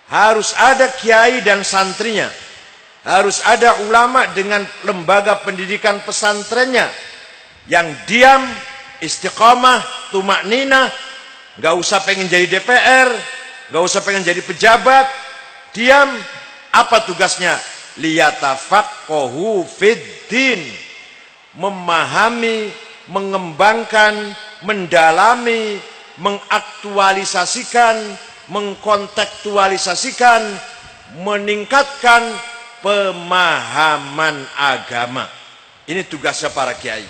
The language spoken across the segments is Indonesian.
Harus ada kiai dan santrinya. Harus ada ulama dengan lembaga pendidikan pesantrennya. Yang diam, istiqamah, tumakninah. Gak usah pengen jadi DPR. Gak usah pengen jadi pejabat. Diam. Apa tugasnya? Liyatafaqahu fiddin. Memahami, mengembangkan, mendalami, mengaktualisasikan, mengkontekstualisasikan, meningkatkan pemahaman agama. Ini tugasnya para kiai.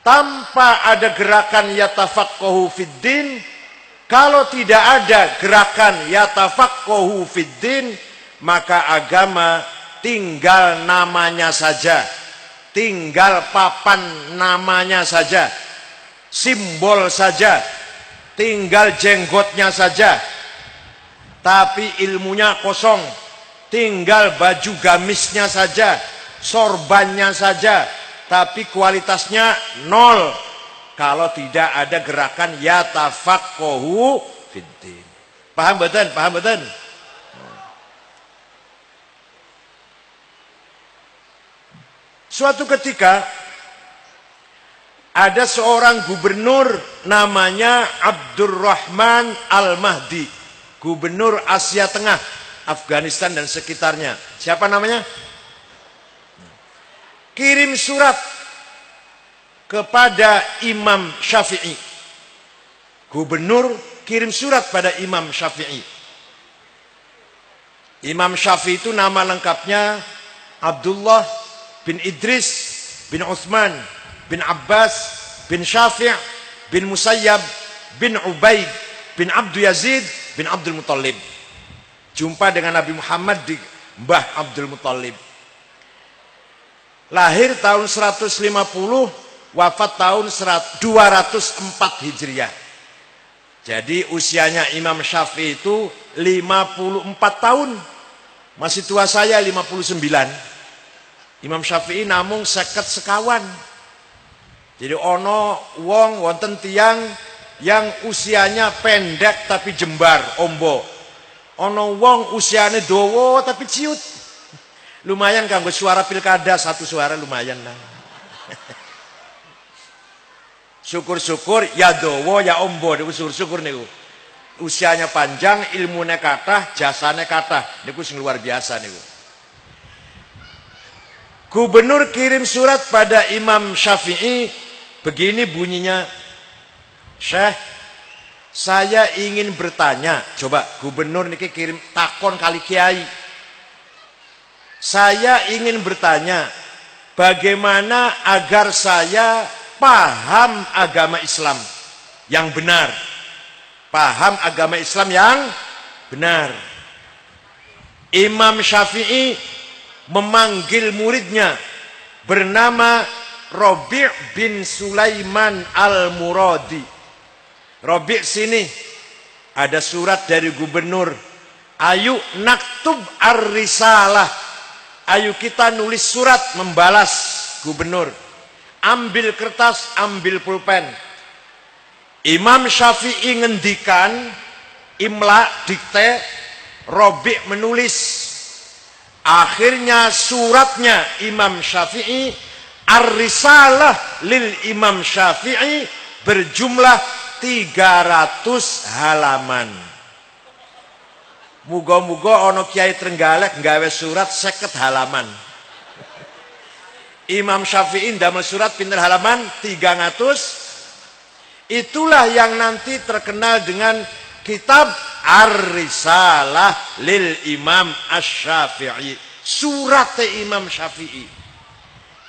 Tanpa ada gerakan yatafaqahu fiddin, kalau tidak ada gerakan yatafaqahu fiddin, maka agama tinggal namanya saja. Tinggal papan namanya saja, simbol saja, tinggal jenggotnya saja, tapi ilmunya kosong, tinggal baju gamisnya saja, sorbannya saja, tapi kualitasnya nol. Kalau tidak ada gerakan yatafaqahu fiddin. Paham betul? Paham betul? Suatu ketika ada seorang gubernur namanya Abdurrahman Al-Mahdi, gubernur Asia Tengah, Afghanistan dan sekitarnya. Siapa namanya? Kirim surat kepada Imam Syafi'i. Gubernur kirim surat pada Imam Syafi'i. Imam Syafi'i itu nama lengkapnya Abdullah bin Idris bin Utsman bin Abbas bin Syafi' bin Musayyab bin Ubaid bin Abdul Yazid bin Abdul Muttalib. Jumpa dengan Nabi Muhammad di Mbah Abdul Muttalib. Lahir tahun 150, wafat tahun 204 Hijriah. Jadi usianya Imam Syafi'i itu 54 tahun. Masih tua saya 59. Imam Syafi'i namung 50 sekawan. Jadi ono wong wonten tiang yang usianya pendek tapi jembar, ombo. Ono wong usianya dowo tapi ciut. Lumayan kanggo suara pilkada, satu suara lumayan lah. Syukur-syukur ya dowo ya ombo niku syukur-syukur niku. Usianya panjang, ilmunya kathah, jasane kathah. Niku sing luar biasa niku. Gubernur kirim surat pada Imam Syafi'i, begini bunyinya, Syekh, saya ingin bertanya. Coba gubernur niki kirim takon kali kiai. Saya ingin bertanya, bagaimana agar saya paham agama Islam yang benar? Paham agama Islam yang benar. Imam Syafi'i memanggil muridnya bernama Rabi' bin Sulaiman Al-Muradi. Rabi' sini ada surat dari gubernur. Ayo naktub ar-risalah. Ayo kita nulis surat membalas gubernur. Ambil kertas, ambil pulpen. Imam Syafi'i ngendikan, imla, dikte, Rabi' menulis. Akhirnya suratnya Imam Syafi'i, Ar-Risalah lil Imam Syafi'i, berjumlah 300 halaman. Muga-muga ono kiai Trenggalek nggawe surat 50 halaman. Imam Syafi'i ndamel surat pinter halaman 300. Itulah yang nanti terkenal dengan kitab Ar-Risalah lil Imam Asy-Syafi'i. Surat Imam Syafi'i.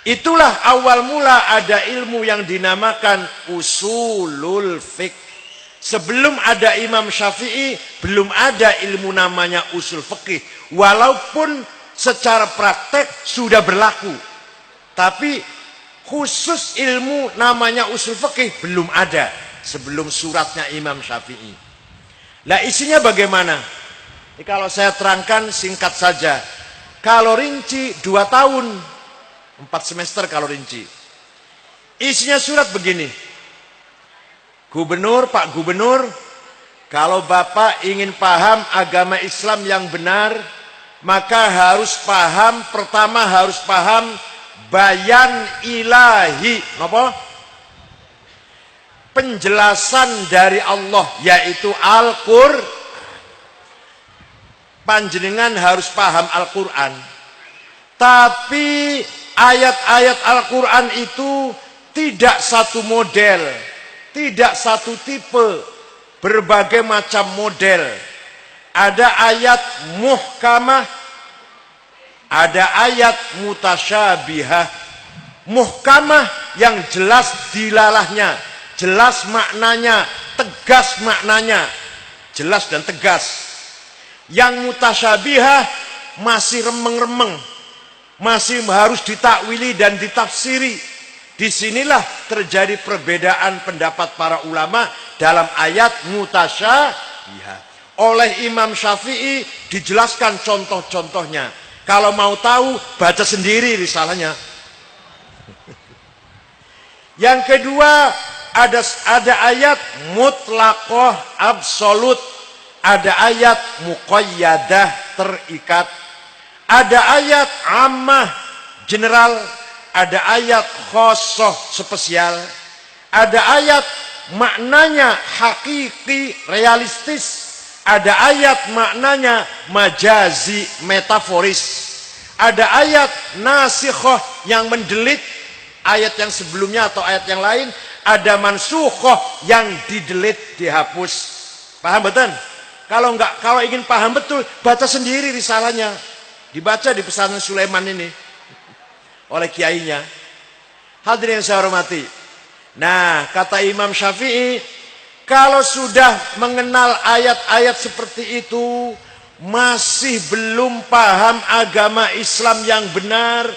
Itulah awal mula ada ilmu yang dinamakan usulul fiqh. Sebelum ada Imam Syafi'i, belum ada ilmu namanya usul fikih. Walaupun secara praktek sudah berlaku. Tapi khusus ilmu namanya usul fikih belum ada. Sebelum suratnya Imam Syafi'i. Lah isinya bagaimana? Ini kalau saya terangkan singkat saja. Kalau rinci 2 tahun, 4 semester kalau rinci. Isinya surat begini. Gubernur, Pak Gubernur, Kalau Bapak ingin paham agama Islam yang benar, maka harus paham, pertama harus paham bayan ilahi. Apa? Penjelasan dari Allah, yaitu Al-Qur'an. Panjenengan harus paham Al-Qur'an. Tapi ayat-ayat Al-Qur'an itu tidak satu model, tidak satu tipe, berbagai macam model. Ada ayat muhkamah, ada ayat mutasyabihah. Muhkamah yang jelas dilalahnya, jelas maknanya, tegas maknanya, jelas dan tegas. Yang mutasyabihah masih remeng-remeng, masih harus ditakwili dan ditafsiri. Disinilah terjadi perbedaan pendapat para ulama dalam ayat mutasyabihah. Oleh Imam Syafi'i dijelaskan contoh-contohnya. Kalau mau tahu, baca sendiri risalahnya. Yang kedua, ada ayat mutlaqah absolut, ada ayat muqayyadah terikat, ada ayat ammah general, ada ayat khosoh spesial, ada ayat maknanya hakiki realistis, ada ayat maknanya majazi metaforis, ada ayat nasikhoh yang mendelit ayat yang sebelumnya atau ayat yang lain, ada mansukhoh yang didelit, dihapus. Paham betul? Kalau ingin paham betul, baca sendiri risalahnya. Dibaca di Pesantren Sulaiman ini oleh kiainya. Hadirin yang saya hormati. Nah, kata Imam Syafi'i, kalau sudah mengenal ayat-ayat seperti itu, masih belum paham agama Islam yang benar,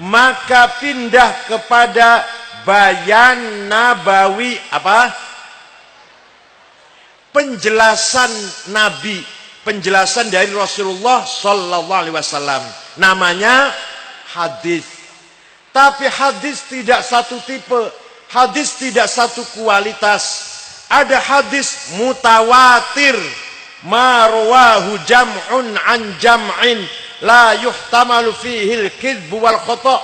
maka pindah kepada bayan nabawi, apa? Penjelasan Nabi, penjelasan dari Rasulullah Sallallahu Alaihi Wasallam. Namanya hadis. Tapi hadis tidak satu tipe, hadis tidak satu kualitas. Ada hadis mutawatir, marwahu jam'un an jam'in, la yuhtamalu fihi al-kidbu wal khata'.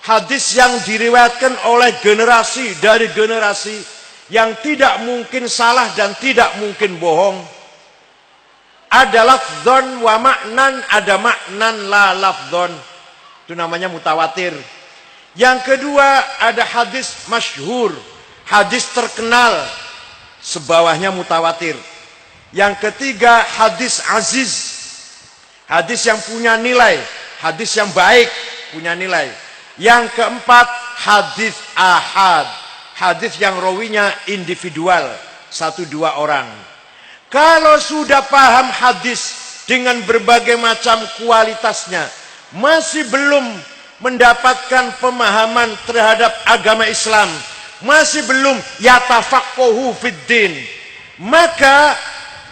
Hadis yang diriwayatkan oleh generasi dari generasi, yang tidak mungkin salah dan tidak mungkin bohong. Ada lafdzon wa maknan, ada maknan la lafdzon. Itu namanya mutawatir. Yang kedua, ada hadis masyhur, hadis terkenal, sebawahnya mutawatir. Yang ketiga, hadis aziz, hadis yang punya nilai, hadis yang baik, punya nilai. Yang keempat, hadis ahad, hadis yang rawinya individual, 1-2 orang. Kalau sudah paham hadis dengan berbagai macam kualitasnya, masih belum mendapatkan pemahaman terhadap agama Islam, masih belum yatafaqahu fiddin, maka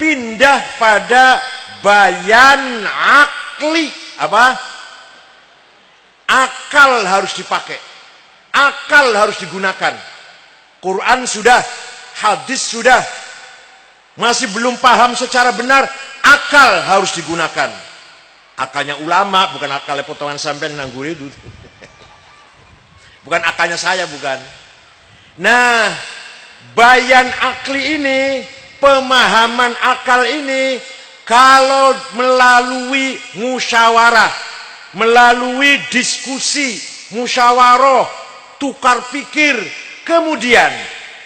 pindah pada bayan akli. Apa? Akal harus dipakai, akal harus digunakan. Quran sudah, hadis sudah, masih belum paham secara benar, akal harus digunakan. Akalnya ulama, bukan akalnya potongan sampean nanggur itu. Bukan akalnya saya, bukan. Nah, bayan akli ini, pemahaman akal ini, kalau melalui musyawarah, melalui diskusi, musyawarah, tukar pikir, kemudian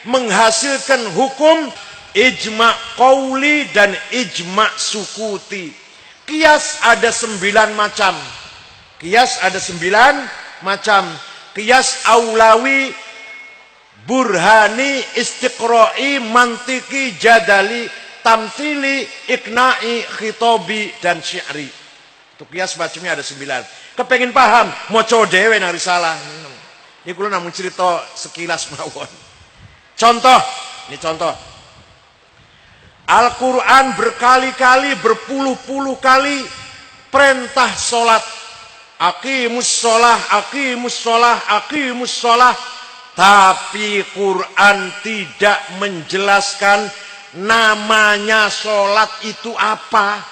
menghasilkan hukum ijma' qauli dan ijma' sukuti. Qiyas ada 9 macam. Qiyas ada 9 macam. Qiyas aulawi, burhani, istiqra'i, mantiki, jadali, tamthili, ikna'i, khitobi, dan syi'ri. Itu qiyas macamnya ada 9. Kepengin paham, moco dhewe nang risalah. Ini kula namun cerita sekilas mawon. Contoh, ini contoh. Al-Quran berkali-kali, berpuluh-puluh kali perintah sholat. Aqimus sholah, aqimus sholah, aqimus sholah. Tapi Quran tidak menjelaskan namanya sholat itu apa?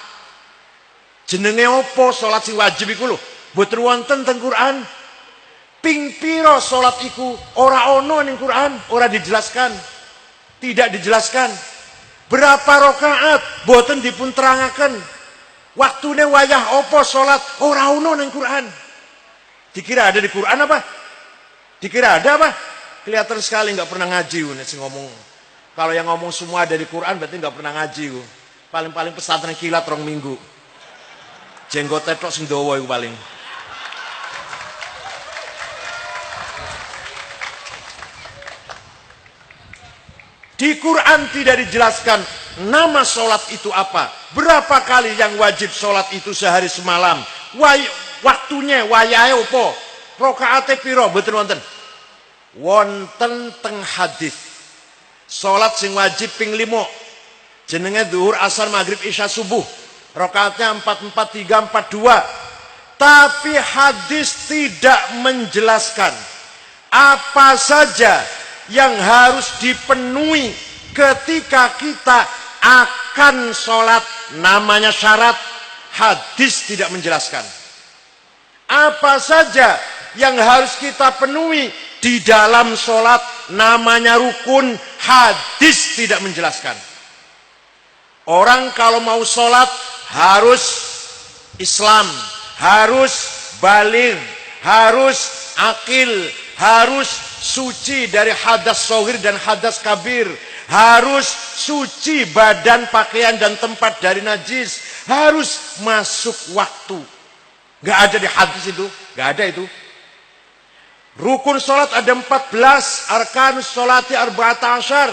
Jenenge opo sholat sing wajib iku lho? Mboten wonten teng Quran. Ping pira sholat iku ora ono ning Quran, ora dijelaskan. Tidak dijelaskan. Berapa rakaat mboten dipun terangaken. Waktune wayah opo sholat ora ono ning Quran. Dikira ada di Quran apa? Dikira ada apa? Kelihatan sekali nggak pernah ngaji nek sing ngomong. Kalau yang ngomong semua ada di Quran berarti nggak pernah ngaji. Paling-paling pesantren kilat 2 minggu. Jenggot tok sing dawa iku paling. Di Quran tidak dijelaskan nama sholat itu apa. Berapa kali yang wajib sholat itu sehari semalam. Waktunya wayahe opo? Rakaate pira? Mboten wonten. Wonten teng hadis. Sholat sing wajib ping 5. Jenenge zuhur, asar, maghrib, isya, subuh. Rakaatnya 4, 4, 3, 4, 2. Tapi hadis tidak menjelaskan apa saja yang harus dipenuhi ketika kita akan sholat. Namanya syarat. Hadis tidak menjelaskan. Apa saja yang harus kita penuhi di dalam sholat. Namanya rukun. Hadis tidak menjelaskan. Orang kalau mau sholat harus Islam, harus baligh, harus akil, harus suci dari hadas shogir dan hadas kabir, harus suci badan, pakaian dan tempat dari najis, harus masuk waktu. Gak ada di hadis itu, gak ada itu. Rukun sholat ada 14, arkanus sholati arba'ata asyar,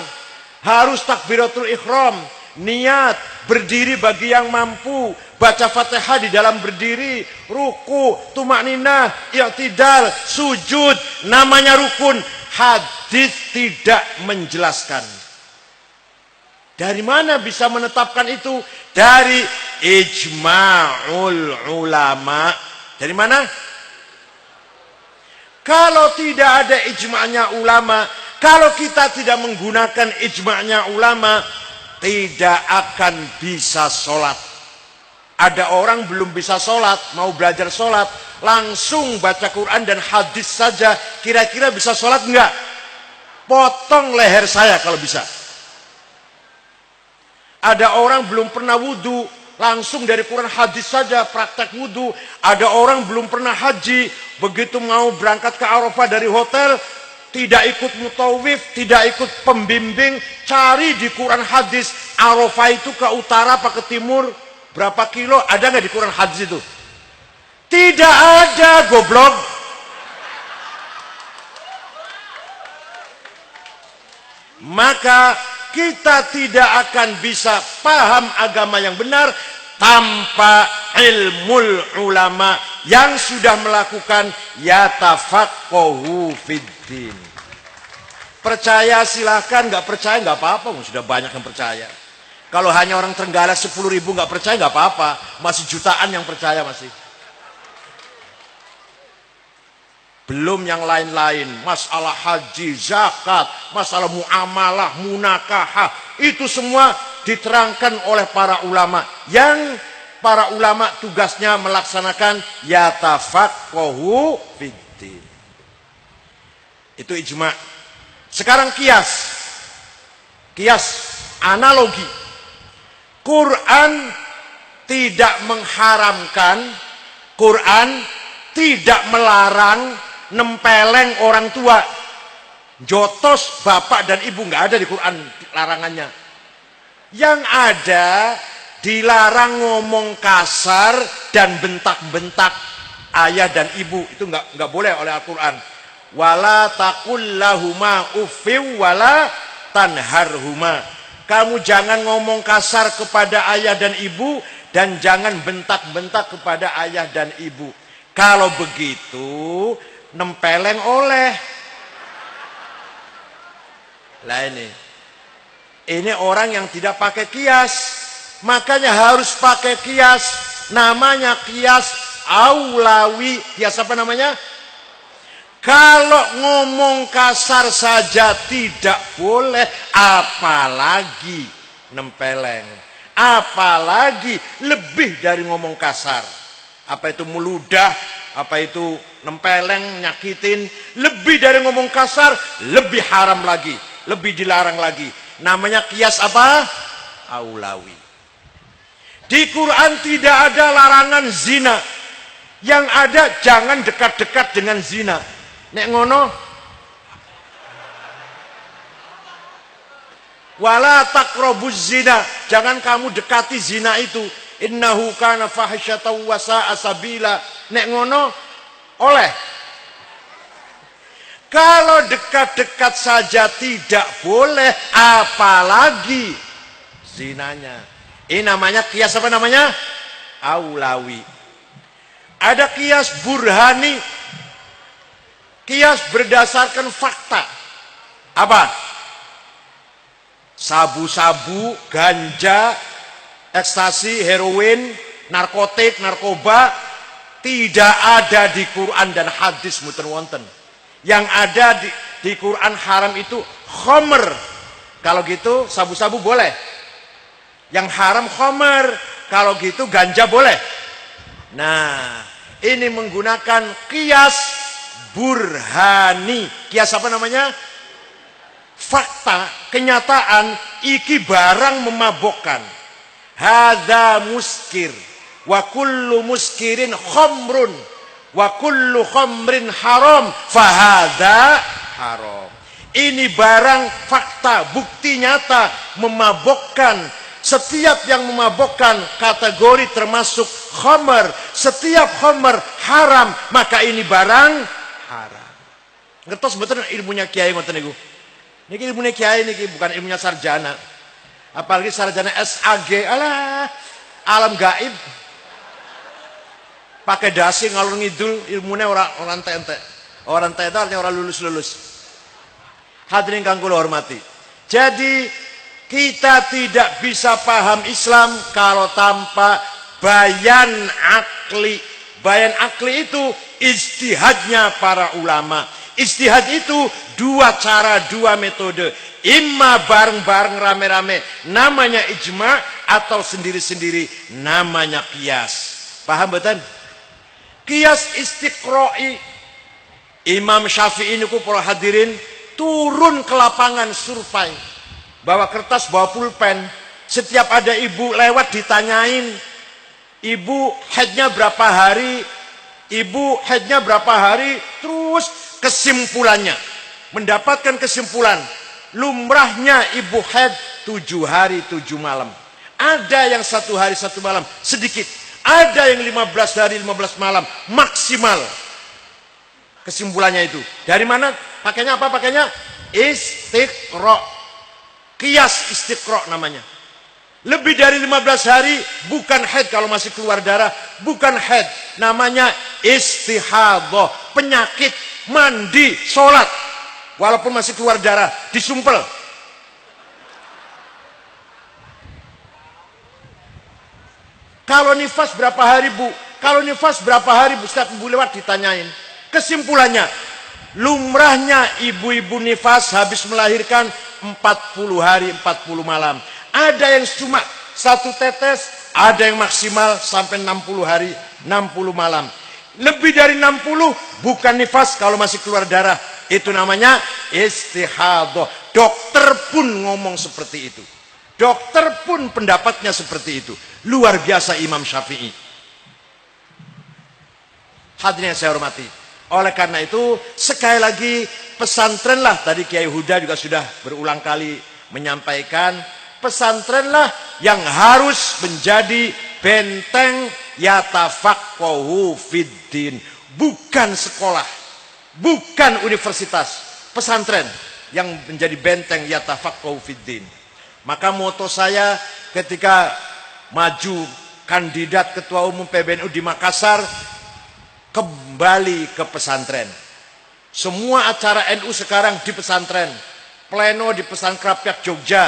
harus takbiratul ikhram, niat, berdiri bagi yang mampu, baca Fatihah di dalam berdiri, ruku, tumakninah, i'tidal, sujud, namanya rukun. Hadis tidak menjelaskan. Dari mana bisa menetapkan itu? Dari ijma'ul ulama. Dari mana? Kalau tidak ada ijma'nya ulama, kalau kita tidak menggunakan ijma'nya ulama, tidak akan bisa sholat. Ada orang belum bisa sholat, mau belajar sholat, langsung baca Quran dan hadis saja, kira-kira bisa sholat enggak? Potong leher saya kalau bisa. Ada orang belum pernah wudhu, langsung dari Quran hadis saja praktek wudhu. Ada orang belum pernah haji, begitu mau berangkat ke Arafah dari hotel, tidak ikut mutawif, tidak ikut pembimbing, cari di Quran hadis, Arafah itu ke utara apa ke timur, berapa kilo, ada nggak di Quran hadis itu? Tidak ada, goblok. Maka kita tidak akan bisa paham agama yang benar tanpa ilmul ulama yang sudah melakukan yatafaqahu fiddin. Percaya silahkan, nggak percaya nggak apa-apa, sudah banyak yang percaya. Kalau hanya orang Trenggalek 10.000 nggak percaya nggak apa-apa, masih jutaan yang percaya masih. Belum yang lain-lain, masalah haji, zakat, masalah muamalah, munakahah, itu semua diterangkan oleh para ulama. Yang para ulama tugasnya melaksanakan yatafaqahu fiddin. Itu ijma'. Sekarang kias. Kias, analogi. Quran tidak mengharamkan, Quran tidak melarang nempeleng orang tua, jotos bapak dan ibu, nggak ada di Quran larangannya. Yang ada dilarang ngomong kasar dan bentak-bentak ayah dan ibu, itu nggak boleh oleh Al-Quran. Wala taqul lahuma uffin wala tanharhuma. Kamu jangan ngomong kasar kepada ayah dan ibu dan jangan bentak-bentak kepada ayah dan ibu. Kalau begitu nempeleng oleh. Lah ini orang yang tidak pakai kias, makanya harus pakai kias. Namanya kias aulawi. Kias apa namanya? Kalau ngomong kasar saja tidak boleh, apalagi nempeleng. Apalagi lebih dari ngomong kasar. Apa itu meludah, apa itu nempeleng, nyakitin. Lebih dari ngomong kasar, lebih haram lagi. Lebih dilarang lagi. Namanya qiyas apa? Aulawi. Di Quran tidak ada larangan zina. Yang ada jangan dekat-dekat dengan zina. Nek ngono wala taqrabuz zina, jangan kamu dekati zina itu. Innahu kana fahisyatan wa sa'a sabila. Nek ngono oleh. Kalau dekat-dekat saja tidak boleh, apalagi zinanya. Ini namanya qiyas apa namanya? Aulawi. Ada qiyas burhani. Qiyas berdasarkan fakta. Apa? Sabu-sabu, ganja, ekstasi, heroin, narkotik, narkoba tidak ada di Quran dan hadis muten wonten. Yang ada di Quran haram itu khamr. Kalau gitu sabu-sabu boleh. Yang haram khamr. Kalau gitu ganja boleh. Nah, ini menggunakan qiyas burhani. Qiyas apa namanya? Fakta, kenyataan, iki barang memabokkan. Hadza muskir. Wa kullu muskirin khamrun. Wa kullu khamrin haram. Fahadza haram. Ini barang fakta, bukti nyata, memabokkan. Setiap yang memabokkan kategori termasuk khamr. Setiap khamr haram, maka ini barang haram. Ngertos betul ilmunya kiai ngoten niku. Niki ilmunya kiai niki bukan ilmunya sarjana. Apalagi sarjana SAG, alah alam gaib. Pakai dasi ngalur ngidul, ilmunya orang entek. Orang entek itu artinya orang lulus-lulus. Hadirin kang kula hormati. Jadi kita tidak bisa paham Islam kalau tanpa bayan akli. Bayan akli itu ijtihadnya para ulama. Ijtihad itu dua cara, dua metode. Imma bareng-bareng rame-rame, namanya ijma, atau sendiri-sendiri, namanya qiyas. Paham betul? Qiyas istiqra'i. Imam Syafi'i niku para hadirin turun ke lapangan survei. Bawa kertas, bawa pulpen. Setiap ada ibu lewat ditanyain, ibu haidnya berapa hari? Ibu haidnya berapa hari? Terus kesimpulannya. Mendapatkan kesimpulan. Lumrahnya ibu haid 7 hari 7 malam. Ada yang 1 hari 1 malam. Sedikit. Ada yang 15 hari 15 malam. Maksimal. Kesimpulannya itu. Dari mana? Pakainya apa? Pakainya istiqra'. Qiyas istiqra' namanya. Lebih dari 15 hari bukan haid kalau masih keluar darah. Bukan haid. Namanya istihadhah. Penyakit. Mandi. Sholat. Walaupun masih keluar darah. Disumpel. Kalau nifas berapa hari bu? Kalau nifas berapa hari bu? Setiap ibu lewat ditanyain. Kesimpulannya. Lumrahnya ibu-ibu nifas habis melahirkan 40 hari 40 malam. Ada yang cuma 1 tetes, ada yang maksimal sampai 60 hari 60 malam. Lebih dari 60 bukan nifas kalau masih keluar darah. Itu namanya istihadhah. Dokter pun ngomong seperti itu. Dokter pun pendapatnya seperti itu. Luar biasa Imam Syafi'i. Hadirin yang saya hormati. Oleh karena itu, sekali lagi pesantrenlah, tadi Kiai Huda juga sudah berulang kali menyampaikan, pesantrenlah yang harus menjadi benteng yatafaqahu fiddin. Bukan sekolah, bukan universitas, pesantren yang menjadi benteng yatafaqahu fiddin. Maka moto saya ketika maju kandidat ketua umum PBNU di Makassar, kembali ke pesantren. Semua acara NU sekarang di pesantren. Pleno di pesantren Krapyak Jogja.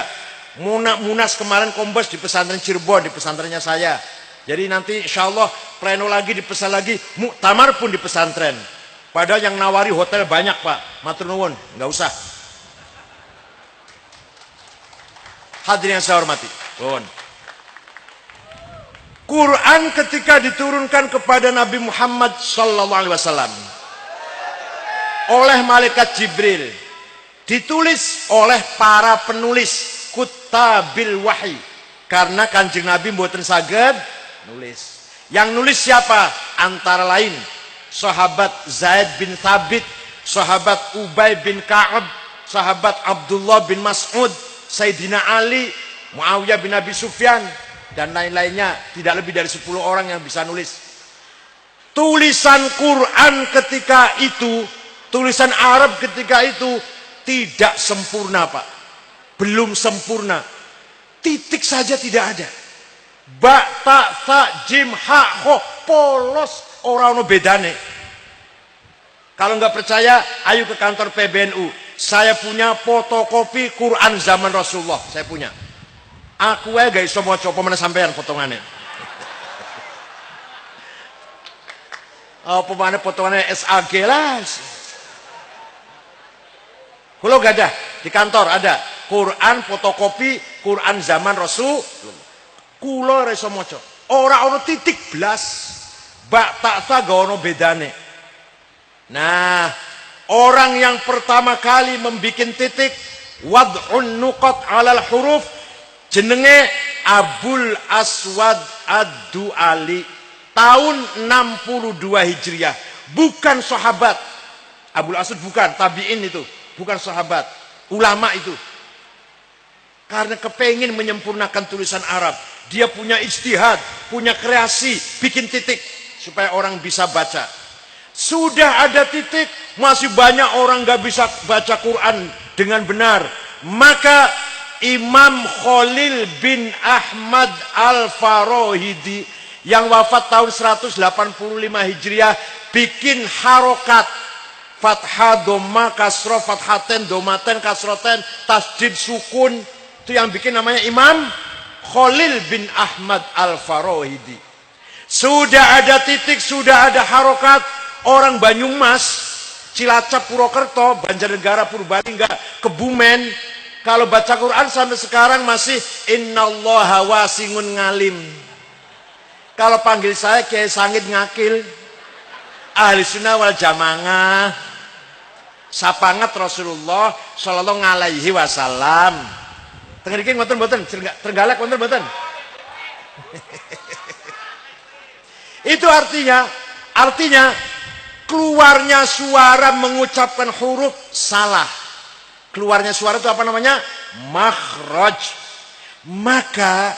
Munas kemarin Kombes di pesantren Cirebon, di pesantrennya saya. Jadi nanti insya Allah pleno lagi di pesantren lagi. Muktamar pun di pesantren. Padahal yang nawari hotel banyak pak. Matur nuwun, nggak usah. Hadirin yang saya hormati. Pun. Quran ketika diturunkan kepada Nabi Muhammad sallallahu alaihi wasallam oleh malaikat Jibril, ditulis oleh para penulis kutabil wahyi, karena Kanjeng Nabi mboten saged nulis. Yang nulis siapa? Antara lain sahabat Zaid bin Thabit, sahabat Ubay bin Ka'ab, sahabat Abdullah bin Mas'ud, Sayyidina Ali, Muawiyah bin Abi Sufyan, dan lain-lainnya. Tidak lebih dari 10 orang yang bisa nulis. Tulisan Quran ketika itu, tulisan Arab ketika itu tidak sempurna, Pak. Belum sempurna. Titik saja tidak ada. Ba, ta, tha, jim, ha, ho, polos, ora ono bedane. Kalau nggak percaya, ayo ke kantor PBNU. Saya punya fotokopi Quran zaman Rasulullah. Saya punya. Aku aja gak iso maca apa meneh sampean potongannya. Apa mana potongannya SAG lah. Kulo gak ada, di kantor ada Quran fotokopi Quran zaman Rasul. Kulo ora iso maca. Ora ono titik blas. Bak tak ta gak ono bedane. Nah, orang yang pertama kali membikin titik wad'un nuqat 'alal huruf jenenge Abul Aswad Ad-Du'ali, tahun 62 Hijriah. Bukan sahabat. Abul Aswad bukan, tabi'in itu. Bukan sahabat. Ulama itu. Karena kepengin menyempurnakan tulisan Arab. Dia punya ijtihad, punya kreasi, bikin titik. Supaya orang bisa baca. Sudah ada titik, masih banyak orang gak bisa baca Quran dengan benar. Maka Imam Khalil bin Ahmad Al-Farahidi yang wafat tahun 185 Hijriah bikin harokat fathah, doma, kasroh, fathaten, domaten, kasroten, tasdid, sukun. Itu yang bikin namanya Imam Khalil bin Ahmad Al-Farahidi. Sudah ada titik, sudah ada harokat. Orang Banyumas, Cilacap, Purwokerto, Banjarnegara, Purbalingga, Kebumen, kalau baca Quran sampai sekarang masih innallaha wasingun ngalim. Kalau panggil saya Kiai Sangit Ngakil, ahli sunnah wal jamaah, sapangat Rasulullah sallallahu alaihi wasallam. Tengah iki mboten Trenggalek mboten. Itu artinya keluarnya suara mengucapkan huruf salah. Keluarnya suara itu apa namanya? Makhraj. Maka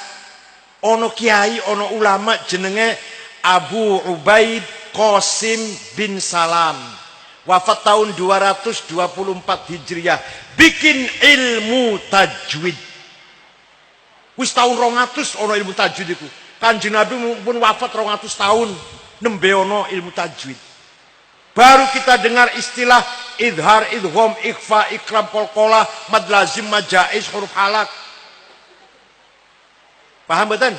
ono kiai, ono ulama jenenge Abu Ubaid Qasim bin Salam. Wafat tahun 224 Hijriah. Bikin ilmu tajwid. Wis tahun 200 ono ilmu tajwid itu. Kanjeng Nabi pun wafat 200 tahun nembe ono ilmu tajwid. Baru kita dengar istilah idhar, idgham, ikhfa, ikram, qalqalah, mad lazim, mad jaiz, huruf halak. Paham betul?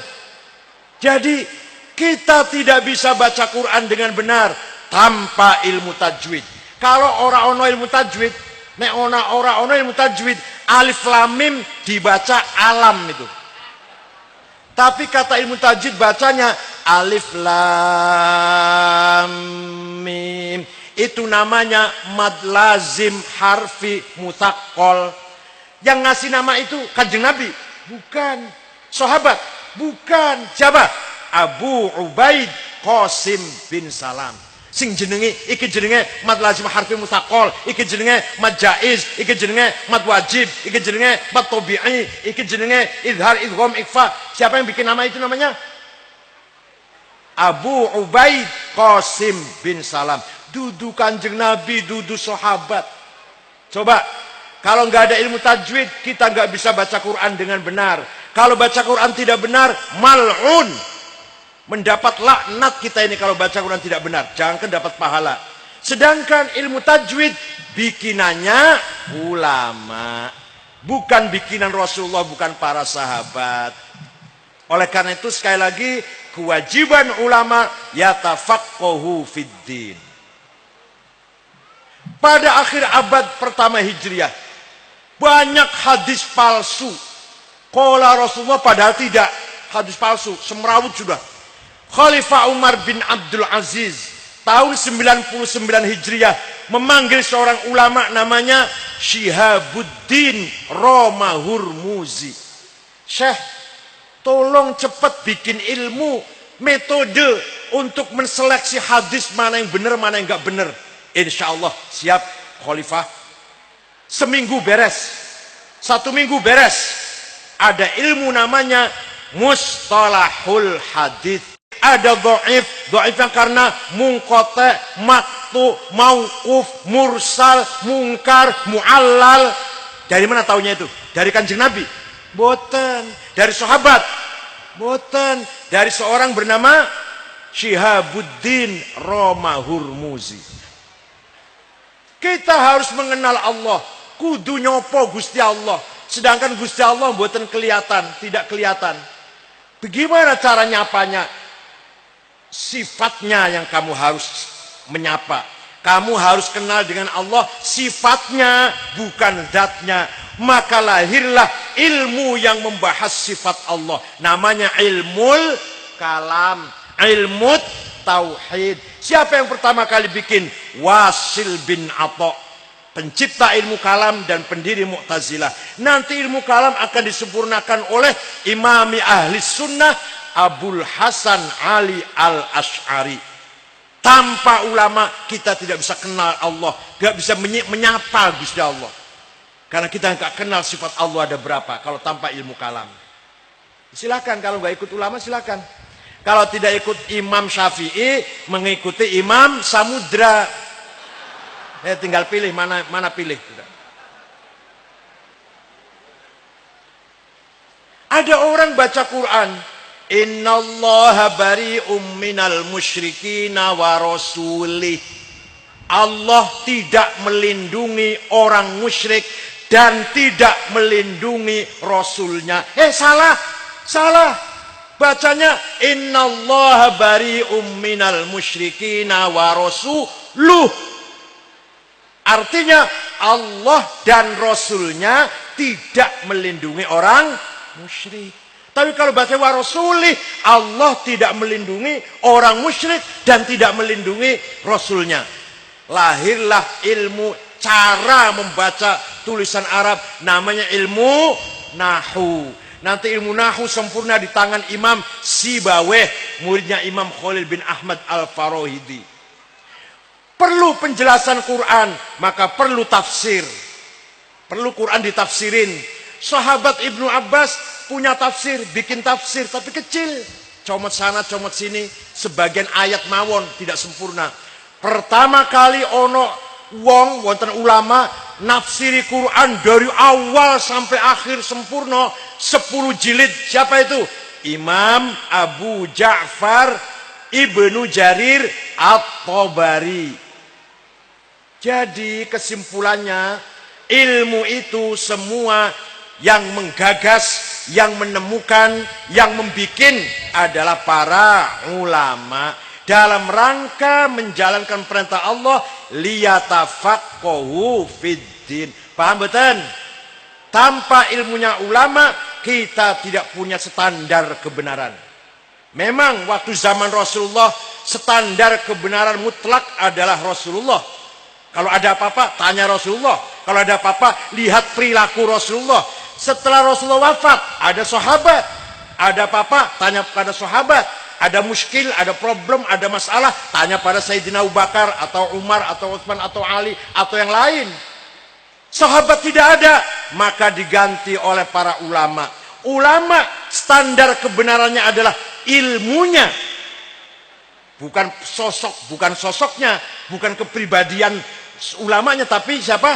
Jadi kita tidak bisa baca Quran dengan benar tanpa ilmu tajwid. Kalau ora ono ilmu tajwid, nek ora ono ilmu tajwid, alif lam mim dibaca alam itu. Tapi kata ilmu tajwid bacanya alif lam mim. Itu namanya mad lazim harfi mutsaqqal. Yang ngasih nama itu Kanjeng Nabi, bukan sahabat, bukan siapa? Abu Ubaid Qasim bin Salam. Sing jenenge iki jenenge mad lazim harfi mutsaqqal, iki jenenge mad jaiz, iki jenenge mad wajib, iki jenenge mad tabi'i, iki jenenge idhar, idgham, ikhfa. Siapa yang bikin nama itu namanya? Abu Ubaid Qasim bin Salam. Dudu Kanjeng Nabi, dudu sahabat. Coba, kalau nggak ada ilmu tajwid, kita nggak bisa baca Quran dengan benar. Kalau baca Quran tidak benar, mal'un. Mendapat laknat kita ini kalau baca Quran tidak benar. Jangan dapat pahala. Sedangkan ilmu tajwid, bikinannya ulama. Bukan bikinan Rasulullah, bukan para sahabat. Oleh karena itu sekali lagi, kewajiban ulama yatafaqqahu fiddin. Pada akhir abad pertama Hijriah, banyak hadis palsu Qala Rasulullah, padahal tidak. Hadis palsu, semrawut sudah. Khalifah Umar bin Abdul Aziz tahun 99 Hijriah memanggil seorang ulama namanya Syihabuddin Roma Hurmuzi. Syekh, tolong cepat bikin ilmu, metode untuk menseleksi hadis mana yang benar, mana yang enggak benar. Insya Allah siap Khalifah. Seminggu beres, 1 minggu beres. Ada ilmu namanya mustalahul hadis. Ada dhaif yang karena munqati, maqtu, mauquf, mursal, mungkar, muallal. Dari mana taunya itu? Dari Kanjeng Nabi? Boten. Dari sahabat? Boten. Dari seorang bernama Syihabuddin Roma Hurmuzi. Kita harus mengenal Allah. Kudu nyopo Gusti Allah. Sedangkan Gusti Allah mboten kelihatan, tidak kelihatan. Bagaimana cara nyapanya? Sifatnya yang kamu harus menyapa. Kamu harus kenal dengan Allah sifatnya, bukan zatnya. Maka lahirlah ilmu yang membahas sifat Allah. Namanya ilmul kalam, ilmu tauhid. Siapa yang pertama kali bikin? Wasil bin Atha, pencipta ilmu kalam dan pendiri Mu'tazilah. Nanti ilmu kalam akan disempurnakan oleh imami ahli sunnah Abul Hasan Ali al-Ash'ari. Tanpa ulama kita tidak bisa kenal Allah, tidak bisa menyapa Gusti Allah. Karena kita nggak kenal sifat Allah ada berapa kalau tanpa ilmu kalam. Silakan, kalau nggak ikut ulama silakan. Kalau tidak ikut Imam Syafi'i, mengikuti Imam Samudra. Tinggal pilih mana pilih. Ada orang baca Quran, innallaha bari'um minal musyrikina wa rasulih. Allah tidak melindungi orang musyrik dan tidak melindungi rasulnya. Salah. Bacanya innallaha bari'um minal musyrikina wa rasuluh. Artinya Allah dan Rasulnya tidak melindungi orang musyrik. Tapi kalau baca wa rasulih, Allah tidak melindungi orang musyrik dan tidak melindungi Rasulnya. Lahirlah ilmu cara membaca tulisan Arab, namanya ilmu Nahu. Nanti ilmu Nahu sempurna di tangan Imam Sibawayh, muridnya Imam Khalil bin Ahmad Al-Farahidi. Perlu penjelasan Quran, maka perlu tafsir. Perlu Quran ditafsirin. Sahabat Ibnu Abbas punya tafsir, bikin tafsir, tapi kecil. Comot sana, comot sini. Sebagian ayat mawon, tidak sempurna. Pertama kali ono wong, wonten ulama, nafsiri Quran dari awal sampai akhir sempurna. 10 jilid. Siapa itu? Imam Abu Ja'far Ibnu Jarir At-Tabari. Jadi kesimpulannya, ilmu itu semua yang menggagas, yang menemukan, yang membikin adalah para ulama. Dalam rangka menjalankan perintah Allah, liyatafaqahu fiddin. Paham betul? Tanpa ilmunya ulama, kita tidak punya standar kebenaran. Memang waktu zaman Rasulullah, standar kebenaran mutlak adalah Rasulullah. Kalau ada apa-apa, tanya Rasulullah. Kalau ada apa-apa, lihat perilaku Rasulullah. Setelah Rasulullah wafat, ada sahabat. Ada apa-apa, tanya pada sahabat. Ada muskil, ada problem, ada masalah, tanya pada Sayyidina Abu Bakar, atau Umar, atau Utsman, atau Ali, atau yang lain. Sahabat tidak ada, maka diganti oleh para ulama. Ulama, standar kebenarannya adalah ilmunya. Bukan sosoknya, bukan kepribadian ulamanya, tapi siapa?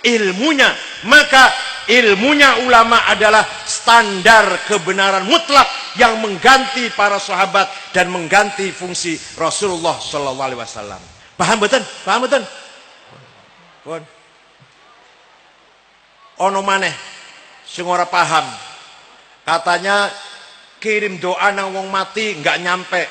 Ilmunya. Maka ilmunya ulama adalah standar kebenaran mutlak yang mengganti para sahabat dan mengganti fungsi Rasulullah Shallallahu Alaihi Wasallam. Paham betul? Paham betul? Pun. Ono maneh sing ora paham. Katanya kirim doa nang wong mati nggak nyampe.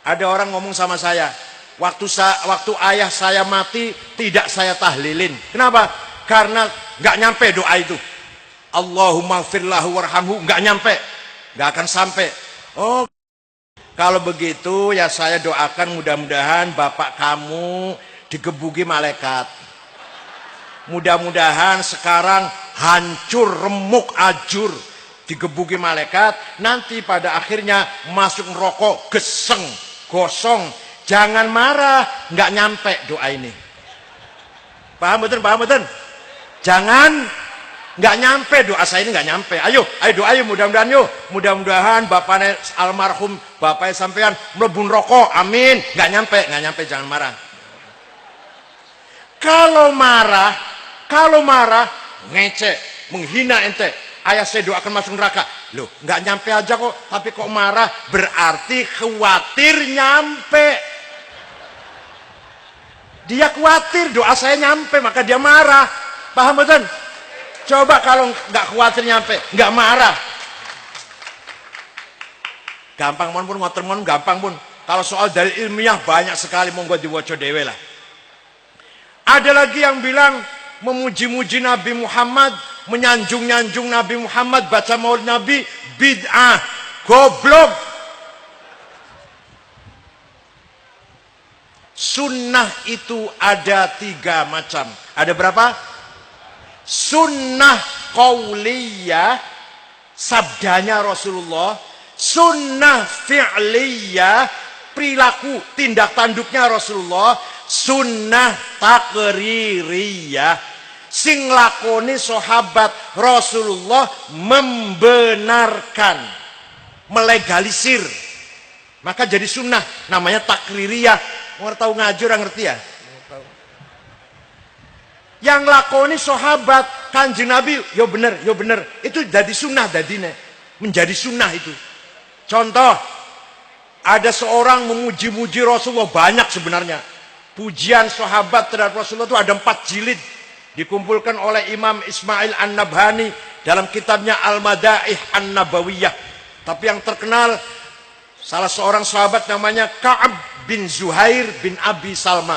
Ada orang ngomong sama saya, waktu ayah saya mati tidak saya tahlilin. Kenapa? Karena nggak nyampe doa itu. Allahumma firlahu warhamhu, nggak nyampe, nggak akan sampai. Oh, kalau begitu ya saya doakan mudah-mudahan bapak kamu digebuki malaikat. Mudah-mudahan sekarang hancur, remuk, ajur, digebuki malaikat. Nanti pada akhirnya masuk neraka, geseng, gosong. Jangan marah, nggak nyampe doa ini. Paham betul, paham betul? Jangan, nggak nyampe doa saya ini, nggak nyampe. Ayo doa yuk, mudah-mudahan yuk. Mudah-mudahan bapaknya almarhum, bapaknya sampean mlebu neraka, amin. Nggak nyampe, jangan marah. Kalau marah, ngecek, menghina ente, ayah saya doakan masuk neraka. Loh, nggak nyampe aja kok, tapi kok marah, berarti khawatir nyampe. Dia khawatir doa saya nyampe, maka dia marah. Paham betul? Coba kalau nggak khawatir nyampe, nggak marah. Gampang pun ngotor pun gampang pun. Kalau soal dari ilmiah banyak sekali, monggo diwaca dewe lah. Ada lagi yang bilang memuji-muji Nabi Muhammad, menyanjung-nyanjung Nabi Muhammad, baca maulid Nabi, bid'ah, goblok. Sunnah itu ada 3 macam. Ada berapa? Sunnah qauliyah, sabdanya Rasulullah. Sunnah fi'liyah, perilaku, tindak tanduknya Rasulullah. Sunnah takririyah, sing lakoni sahabat Rasulullah, membenarkan, melegalisir. Maka jadi sunnah, namanya takririyah. Orang tahu ngaji, orang ngerti ya? Yang lakoni sahabat Kanjeng Nabi, yo bener. Itu jadi sunnah dadine. Menjadi sunnah itu. Contoh, ada seorang memuji-muji Rasulullah, banyak sebenarnya. Pujian sahabat terhadap Rasulullah itu ada 4 jilid. Dikumpulkan oleh Imam Ismail An-Nabhani dalam kitabnya Al-Madaih An-Nabawiyah. Tapi yang terkenal, salah seorang sahabat namanya Ka'ab bin Zuhair bin Abi Salma.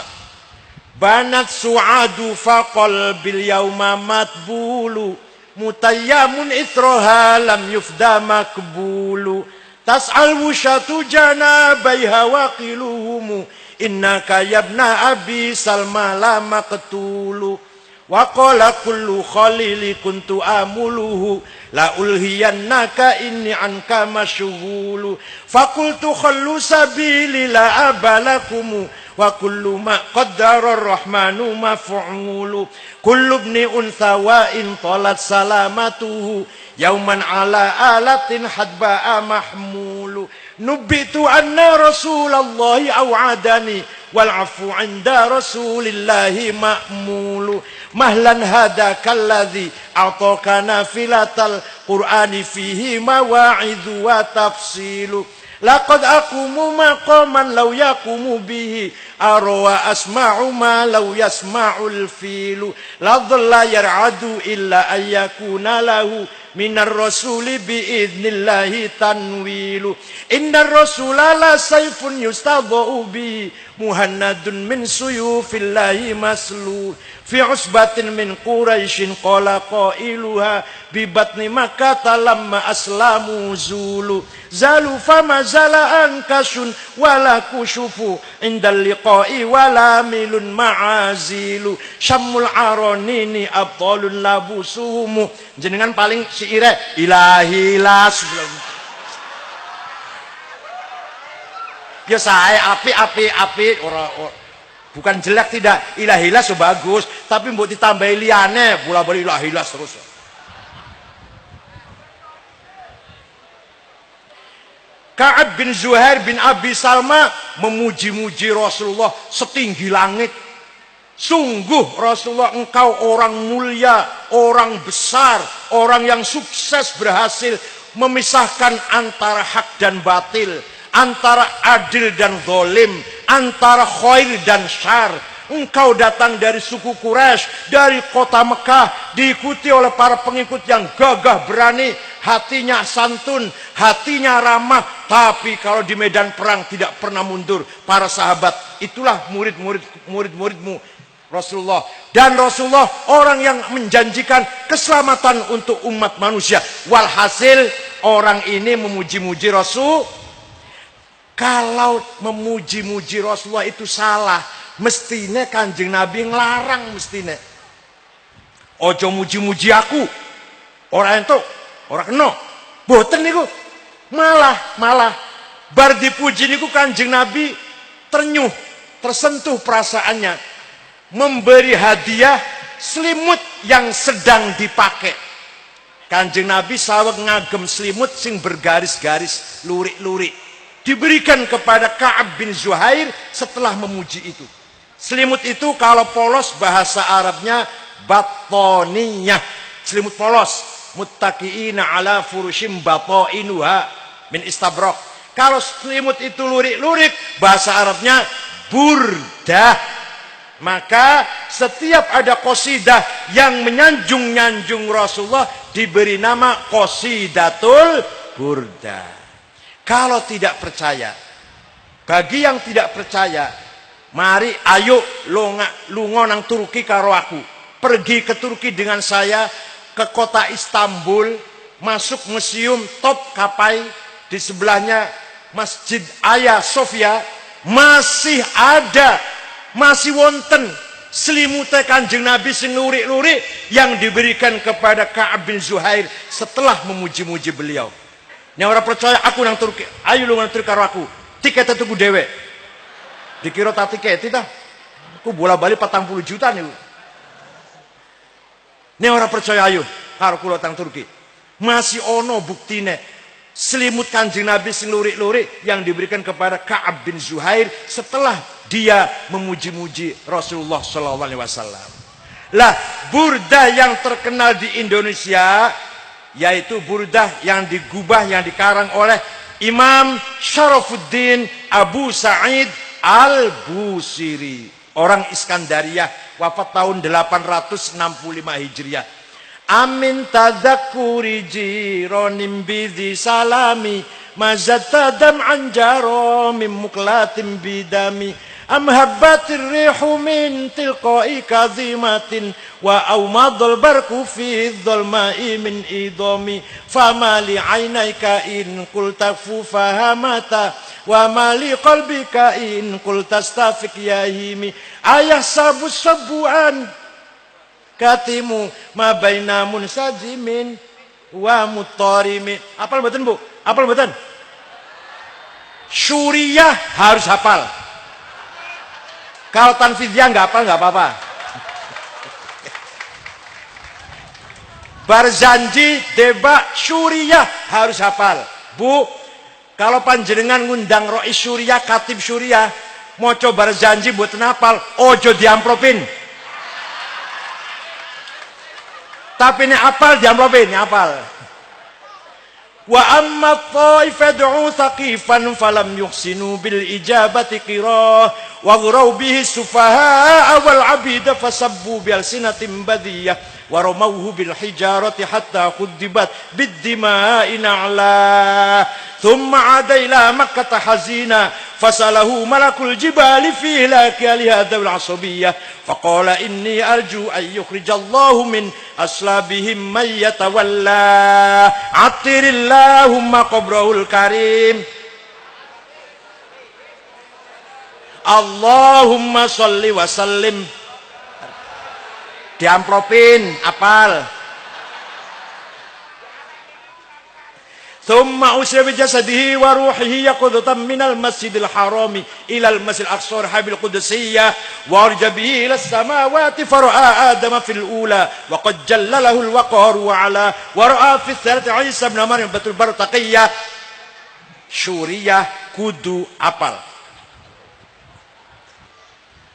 Banat su'adu faqal bil yauma matbulu, mutayyamun itroha lam yufda makbulu, tas'al wushatu janabaiha waqiluhumu, innaka yabna Abi Salma la maqtulu. Wa qala kullu khalili kuntu amuluhu, la ulhiyannaka inni anka masyghulu. Fakultu khallu sabili la abalakumu, wa kullu ma qaddara ar-rahmanu maf'ulu. Kullu ibni untha wa in talat salamatuhu, yauman ala alatin hadba'a mahmulu. Nubitu anna Rasulallahi aw'adani, wal afu 'inda Rasulillahi ma'mulu. Mahlan hadaka alladhi a'taka nafilatal Qur'ani fihi mawa'idhu wa tafsilu. Laqad aqumu maqaman law yaqumu bihi, arwa asma'u ma law yasma'ul filu. La dhalla yar'adu illa ayyakuna lahu minar rasuli biidnillahi tanwilu. Innar rasula la sayfun yustadha'u bihi, muhannadun min suyufillahi maslul. Fi usbatin min Quraisyin qala qailuha, bi batni Makkah lamma aslamu zulu. Zalu fama zala ankasun wala kushufu, indal liqa'i wala milun ma'azilu. Syamul aronini abtalun labusuhumu. Jenengan paling syaire ilahi las. Ya saya api ora. Bukan jelek tidak, ilahilas so bagus, tapi mbok ditambahi liyane, bola-bali ilahilas terus. Ka'ab bin Zuhair bin Abi Salma memuji-muji Rasulullah setinggi langit. Sungguh Rasulullah, engkau orang mulia, orang besar, orang yang sukses berhasil memisahkan antara hak dan batil, antara adil dan zalim, antara khair dan syar. Engkau datang dari suku Quraisy, dari kota Mekah, diikuti oleh para pengikut yang gagah berani, hatinya santun, hatinya ramah, tapi kalau di medan perang tidak pernah mundur. Para sahabat, itulah murid-muridmu Rasulullah. Dan Rasulullah orang yang menjanjikan keselamatan untuk umat manusia. Walhasil orang ini memuji-muji Rasul. Kalau memuji-muji Rasulullah itu salah, mestinya Kanjeng Nabi ngelarang mestinya. Ojo muji-muji aku. Orang itu, orang kena. Boten niku. Malah bar dipuji niku Kanjeng Nabi ternyuh, tersentuh perasaannya. Memberi hadiah selimut yang sedang dipakai. Kanjeng Nabi saweg ngagem selimut sing bergaris-garis, lurik-lurik. Diberikan kepada Ka'ab bin Zuhair setelah memuji itu. Selimut itu kalau polos bahasa Arabnya batoniyah. Selimut polos. Muttaqiina ala furushim batoinuha min istabrok. Kalau selimut itu lurik-lurik bahasa Arabnya burdah. Maka setiap ada qasidah yang menyanjung-nyanjung Rasulullah diberi nama qasidatul burdah. Kalau tidak percaya, bagi yang tidak percaya, mari ayo lunga nang Turki karo aku. Pergi ke Turki dengan saya ke kota Istanbul, masuk museum Topkapi, di sebelahnya Masjid Hagia Sophia, masih ada, masih wonten selimut Kanjeng Nabi sing lurik-lurik yang diberikan kepada Ka'ab bin Zuhair setelah memuji-muji beliau. Nek ora percaya aku nang Turki, ayo lu nang Turki karo aku. Tiket tuku dhewe. Dikira tak tiket ta? Aku bola-bali 40 juta niku. Nek ora percaya ayo karo kula tang Turki. Masih ono buktine selimut Kanjeng Nabi sing lurik-lurik yang diberikan kepada Ka'ab bin Zuhair setelah dia memuji-muji Rasulullah sallallahu alaihi wasallam. Lah, burdah yang terkenal di Indonesia yaitu burdah yang digubah, yang dikarang oleh Imam Syarafuddin Abu Sa'id Al-Busiri, orang Iskandariyah, wafat tahun 865 Hijriah. Amin tadakuri jironim bidhi salami mazatadam anjaro mim muklatim bidami amhabbatir rihu min tilqai kazimatin wa awmadul barku fi dhulma'i min idami famali aynaika in qulta fahamata wa mali qalbika in qulta stafik yahimi ayah sabus sabuan katimu ma baina munsajimin wa mutarimi. Apal mboten Bu? Apal mboten? Syuriyah harus hafal. Kalau tanfidiyah nggak hafal nggak apa-apa. Barzanji, deba, syuriyah harus hafal. Bu, kalau panjenengan ngundang rois syuriyah, katib syuriyah, mau coba barzanji buat hafal, ojo diampropin. Tapi ini hafal diampropin, hafal. Wa amma ta'ifa du'u thaqifan falam yuhsinu bil ijabati qirah wa ghuraw bihi sufaha wal abida fasabbu bil sinatin badiyah wa ramawhu bil hijarati hatta khudibat bid dima'i na'la thumma 'ada ila makkah hazina fasalahu malakul jibali fi hilaki hadha al asabiyyah faqala inni arju an yukhrijallahu min aslabihim may yatawalla atirillahumma qabrahul karim Allahumma sholli wa sallim. Diampropin, apal. Thumma usra bi jasadihi wa ruhihi yaqudatan minal masjidil harami ilal masjidil aqsa habil qudsiyah wa arja bihi ila samawati fara'a adama fil ula wa qad jallalahu al waqar wa ala wa ra'a fi thalati Isa ibn Maryam batul bartaqiyah. Syuriyah kudu apal.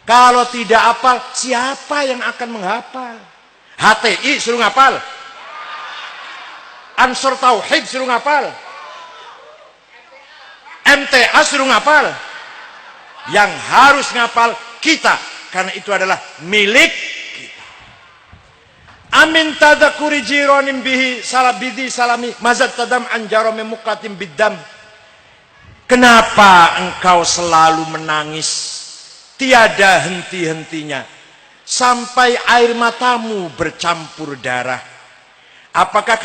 Kalau tidak hafal, siapa yang akan menghafal? HTI suruh ngapal. Ansor Tauhid suruh ngapal. MTA suruh ngapal. Yang harus ngapal kita, karena itu adalah milik kita. Amin tadakuri jironim bihi salabidi salami mazat tadam anjaro memukatim bidam. Kenapa engkau selalu menangis? Tiada henti-hentinya. sampai air matamu bercampur darah? Apakah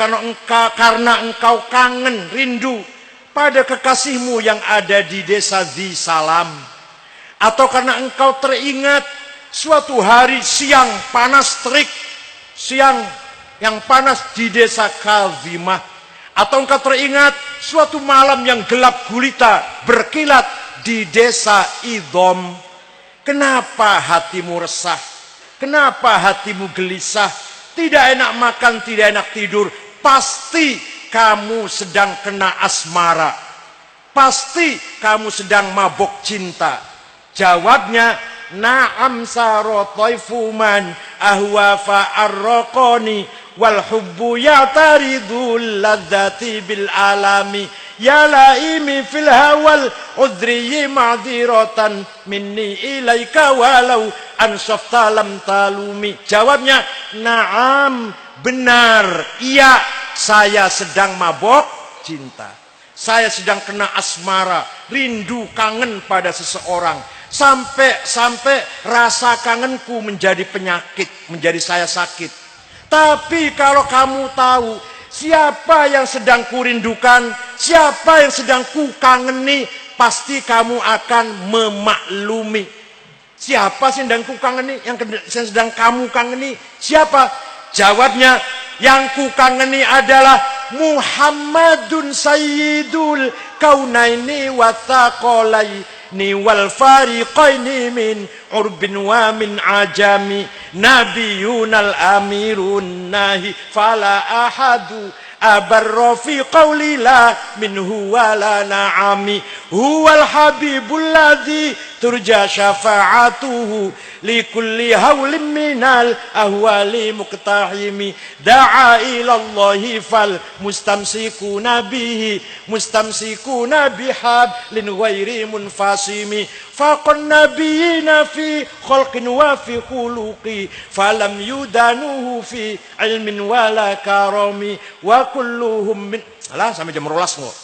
karena engkau kangen, rindu pada kekasihmu yang ada di desa Dzi Salam? Atau karena engkau teringat suatu hari siang panas terik, siang yang panas di desa Kazimah? Atau engkau teringat suatu malam yang gelap gulita berkilat di desa Idom? Kenapa hatimu resah? Kenapa hatimu gelisah? Tidak enak makan, tidak enak tidur. Pasti kamu sedang kena asmara. Pasti kamu sedang mabok cinta. Jawabnya, na'am sarotaifu man ahwa fa'arraqani wal hubbu ya'taridul ladzati bil alami ya laimi fil hawal udriyi ma'diratan minni ilaika walau ansafta lam talumi. Jawabnya, na'am, benar, iya, saya sedang mabok cinta. Saya sedang kena asmara, rindu, kangen pada seseorang. Sampai rasa kangenku menjadi penyakit, menjadi saya sakit. Tapi kalau kamu tahu siapa yang sedang kurindukan, siapa yang sedang ku kangeni, pasti kamu akan memaklumi. Siapa sih yang sedang ku kangeni, yang sedang kamu kangeni? Siapa? Jawabnya, yang ku kangeni adalah Muhammadun Sayyidul Kaunaini wa Thaqalaini wal Fariqaini min urbin wa min ajami nabiyunal amirun nahi fala ahadu abarra fi qawli la minhu wala na'ami huwal habibul ladzi turja syafa'atuhu likulli hawlim minal ahwali muqtahimi da'a ilallahi fal mustamsikuna bihi mustamsikuna bihablin ghairi munfasimi faqan nabiyina fi khalqin wa fi khuluqi falam yudanuhu fi ilmin wala karami wa kulluhum min sampai jam 12 kok.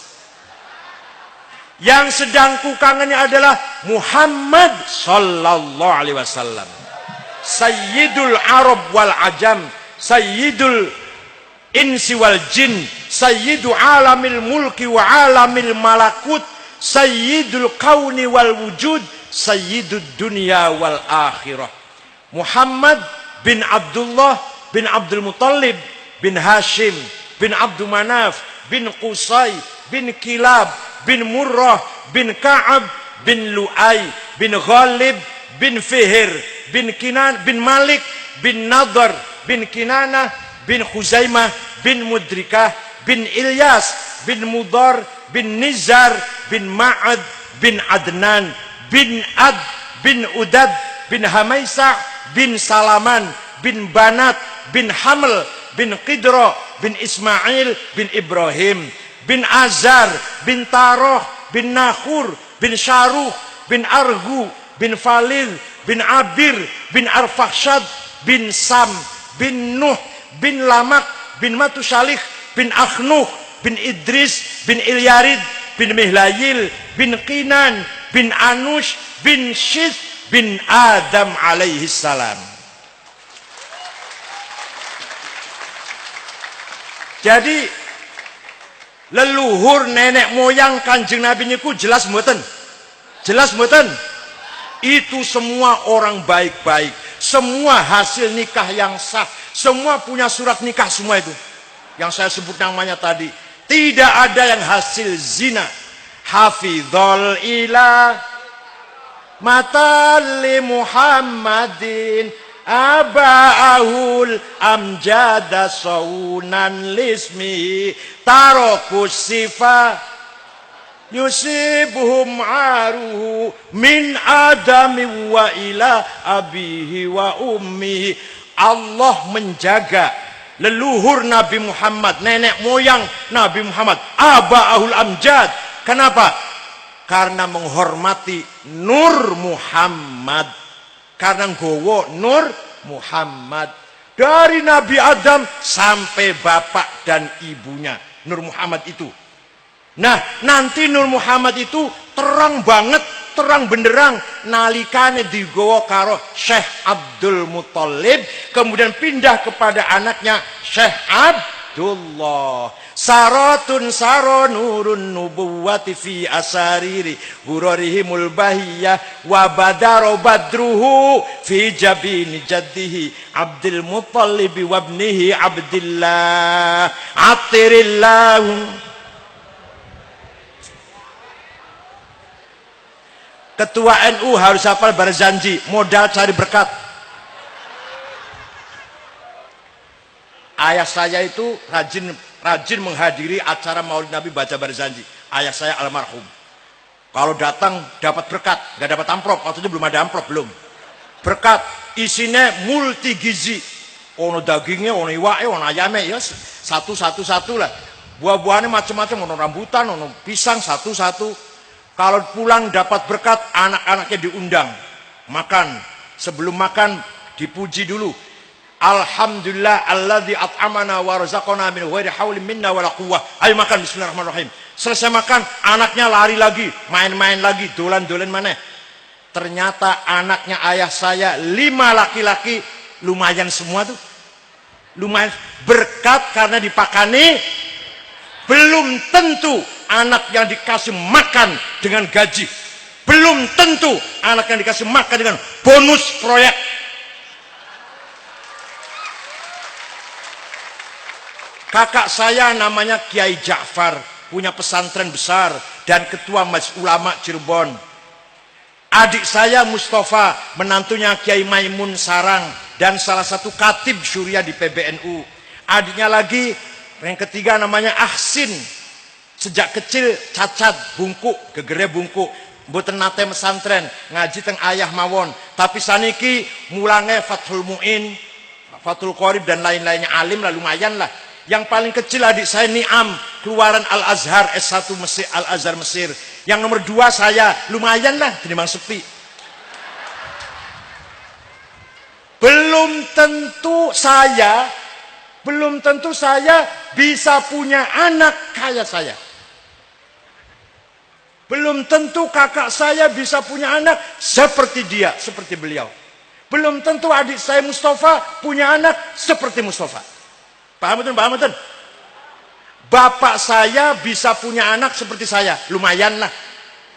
Yang sedang ku kangeni adalah Muhammad sallallahu alaihi wasallam. Sayyidul Arab wal Ajam, Sayyidul Insi wal Jin, Sayyidu alamil mulki wa alamil malakut, Sayyidul Kauni wal Wujud, Sayyidud Dunya wal Akhirah. Muhammad bin Abdullah bin Abdul Muttalib bin Hashim bin Abdul Manaf bin Qusay bin Kilab bin Murrah bin Ka'ab bin Lu'ay bin Ghalib bin Fihir bin Kinan bin Malik bin Nadar bin Kinanah bin Khuzaimah bin Mudrikah bin Ilyas bin Mudar bin Nizar bin Ma'ad bin Adnan bin Ad bin Udad bin Hamaisa bin Salaman bin Banat bin Haml bin Qidra bin Ismail bin Ibrahim bin Azar bin Taroh bin Nakhur bin Syaruh bin Argu bin Falil bin Abir bin Arfakhshad bin Sam bin Nuh bin Lamak bin Matusalih bin Akhnuh bin Idris bin Ilyarid bin Mihlayil bin Qinan bin Anush bin Shith bin Adam alaihi salam. Jadi leluhur nenek moyang Kanjeng Nabi niku jelas mboten? Jelas mboten? Itu semua orang baik-baik, semua hasil nikah yang sah, semua punya surat nikah semua itu. Yang saya sebut namanya tadi, tidak ada yang hasil zina. Hafizul ilah matali Muhammadin aba'ahul amjada saunan lismi tarokus sifa yusibuhum aruhu min adami wa ila abihi wa ummihi. Allah menjaga leluhur Nabi Muhammad, nenek moyang Nabi Muhammad, aba'ahul amjad. Kenapa? Karena menghormati Nur Muhammad, karena nggowo Nur Muhammad. Dari Nabi Adam sampai bapak dan ibunya Nur Muhammad itu. Nah, nanti Nur Muhammad itu terang banget terang benderang nalikane digawa karo Syekh Abdul Muthalib, kemudian pindah kepada anaknya Syekh Abdullah. Saratun saro nurun nubuwati fi asariri hurarihimul bahiyah wa badaro badruhu fi jabini jaddihi Abdul Muthalib wa ibnihi Abdillah atirillahu. Ketua NU harus hafal Barzanji, modal cari berkat. Ayah saya itu rajin menghadiri acara Maulid Nabi baca Barzanji. Ayah saya almarhum. Kalau datang dapat berkat, nggak dapat amplop. Waktu itu belum ada amplop, belum. Berkat isinya multi gizi. Ono dagingnya, ono iwake, ono ayame, ya satu lah. Buah-buahnya macam-macam, ono rambutan, ono pisang satu-satu. Kalau pulang dapat berkat, anak-anaknya diundang makan. Sebelum makan dipuji dulu. Alhamdulillah alladzi at'amana wa razaqana min ghairi haulin minna wala quwwah. Ayo makan, bismillahirrahmanirrahim. Selesai makan, anaknya lari lagi, main-main lagi, dolan-dolan mana. Ternyata anaknya ayah saya 5 laki-laki, lumayan semua tuh. Lumayan berkat karena dipakani. Belum tentu anak yang dikasih makan dengan gaji. Belum tentu anak yang dikasih makan dengan bonus proyek. Kakak saya namanya Kiai Ja'far, punya pesantren besar dan ketua Majelis Ulama Cirebon. Adik saya Mustafa, menantunya Kiai Maimun Sarang dan salah satu katib syuriah di PBNU. Adiknya lagi, yang ketiga namanya Ahsin. Sejak kecil cacat, bungkuk, gegere bungkuk. Mboten nate pesantren, ngaji teng ayah mawon. Tapi saniki mulange Fathul Mu'in, Fathul Qorib dan lain-lainnya, alim lah, lumayan lah. Yang paling kecil adik saya Niam, keluaran Al-Azhar S1 Mesir, Al-Azhar Mesir. Yang nomor 2 saya, lumayan lah, tinimbang sepi. Belum tentu saya bisa punya anak kayak saya. Belum tentu kakak saya bisa punya anak seperti dia, seperti beliau. Belum tentu adik saya Mustafa punya anak seperti Mustafa. Paham betul, paham betul? Bapak saya bisa punya anak seperti saya, lumayan lah.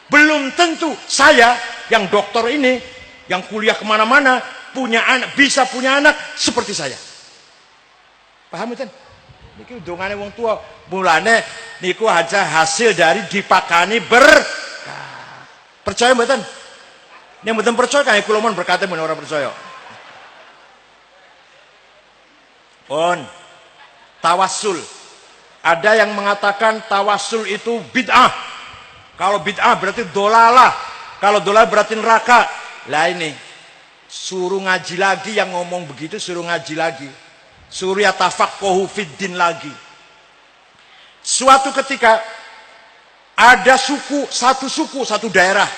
Belum tentu saya yang dokter ini, yang kuliah kemana-mana, punya anak, bisa punya anak seperti saya. Paham betul? Niki udungane wong tua, mulane niku aja hasil dari dipakani berkah. Percaya mboten? Nek mboten percaya kaya kula mon berkate men ora percaya. Pun tawassul. Ada yang mengatakan tawassul itu bid'ah. Kalau bid'ah berarti dolalah. Kalau dolalah berarti neraka. Lah ini suruh ngaji lagi, yang ngomong begitu suruh ngaji lagi. Suruh yatafaqahu fiddin lagi. Suatu ketika ada satu daerah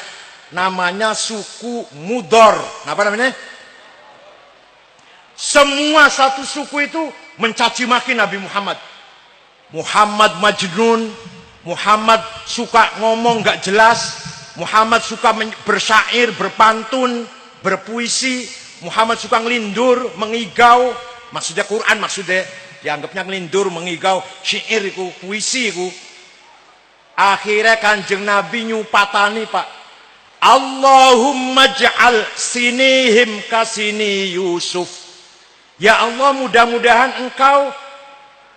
namanya suku Mudor. Apa namanya? Semua satu suku itu mencaci maki Nabi Muhammad. Muhammad majnun, Muhammad suka ngomong gak jelas, Muhammad suka bersyair, berpantun, berpuisi, Muhammad suka ngelindur, mengigau, maksudnya Quran, maksudnya dianggapnya ngelindur, mengigau, syair itu, puisi itu. Akhirnya Kanjeng Nabi nyupatani, Pak. Allahumma ja'al sinihim kasini Yusuf. Ya Allah, mudah-mudahan engkau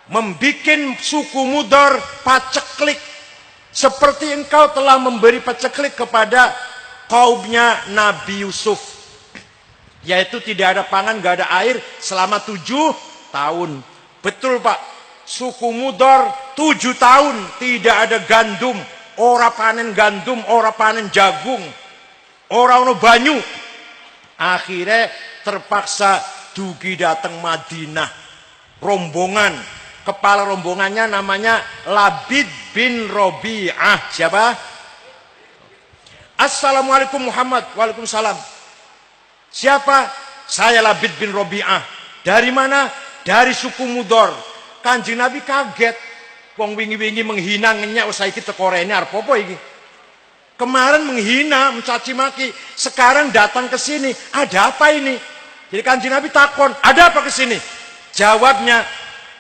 membikin suku Mudor paceklik seperti engkau telah memberi paceklik kepada kaumnya Nabi Yusuf, yaitu tidak ada pangan, gak ada air selama 7 tahun. Betul Pak, suku Mudor 7 tahun tidak ada gandum, ora panen gandum, ora panen jagung, ora ono banyu. Akhirnya terpaksa dugi datang Madinah, rombongan. Kepala rombongannya namanya Labid bin Robi'ah. Siapa? Assalamualaikum Muhammad. Waalaikumsalam. Siapa? Saya Labid bin Robi'ah. Dari mana? Dari suku Mudor. Kanjeng Nabi kaget. Wong wingi-wingi menghina ngenyak usai kita korene arep apa iki? Kemarin menghina, mencaci maki, sekarang datang ke sini, ada apa ini? Jadi Kanjeng Nabi takon, ada apa ke sini? Jawabnya,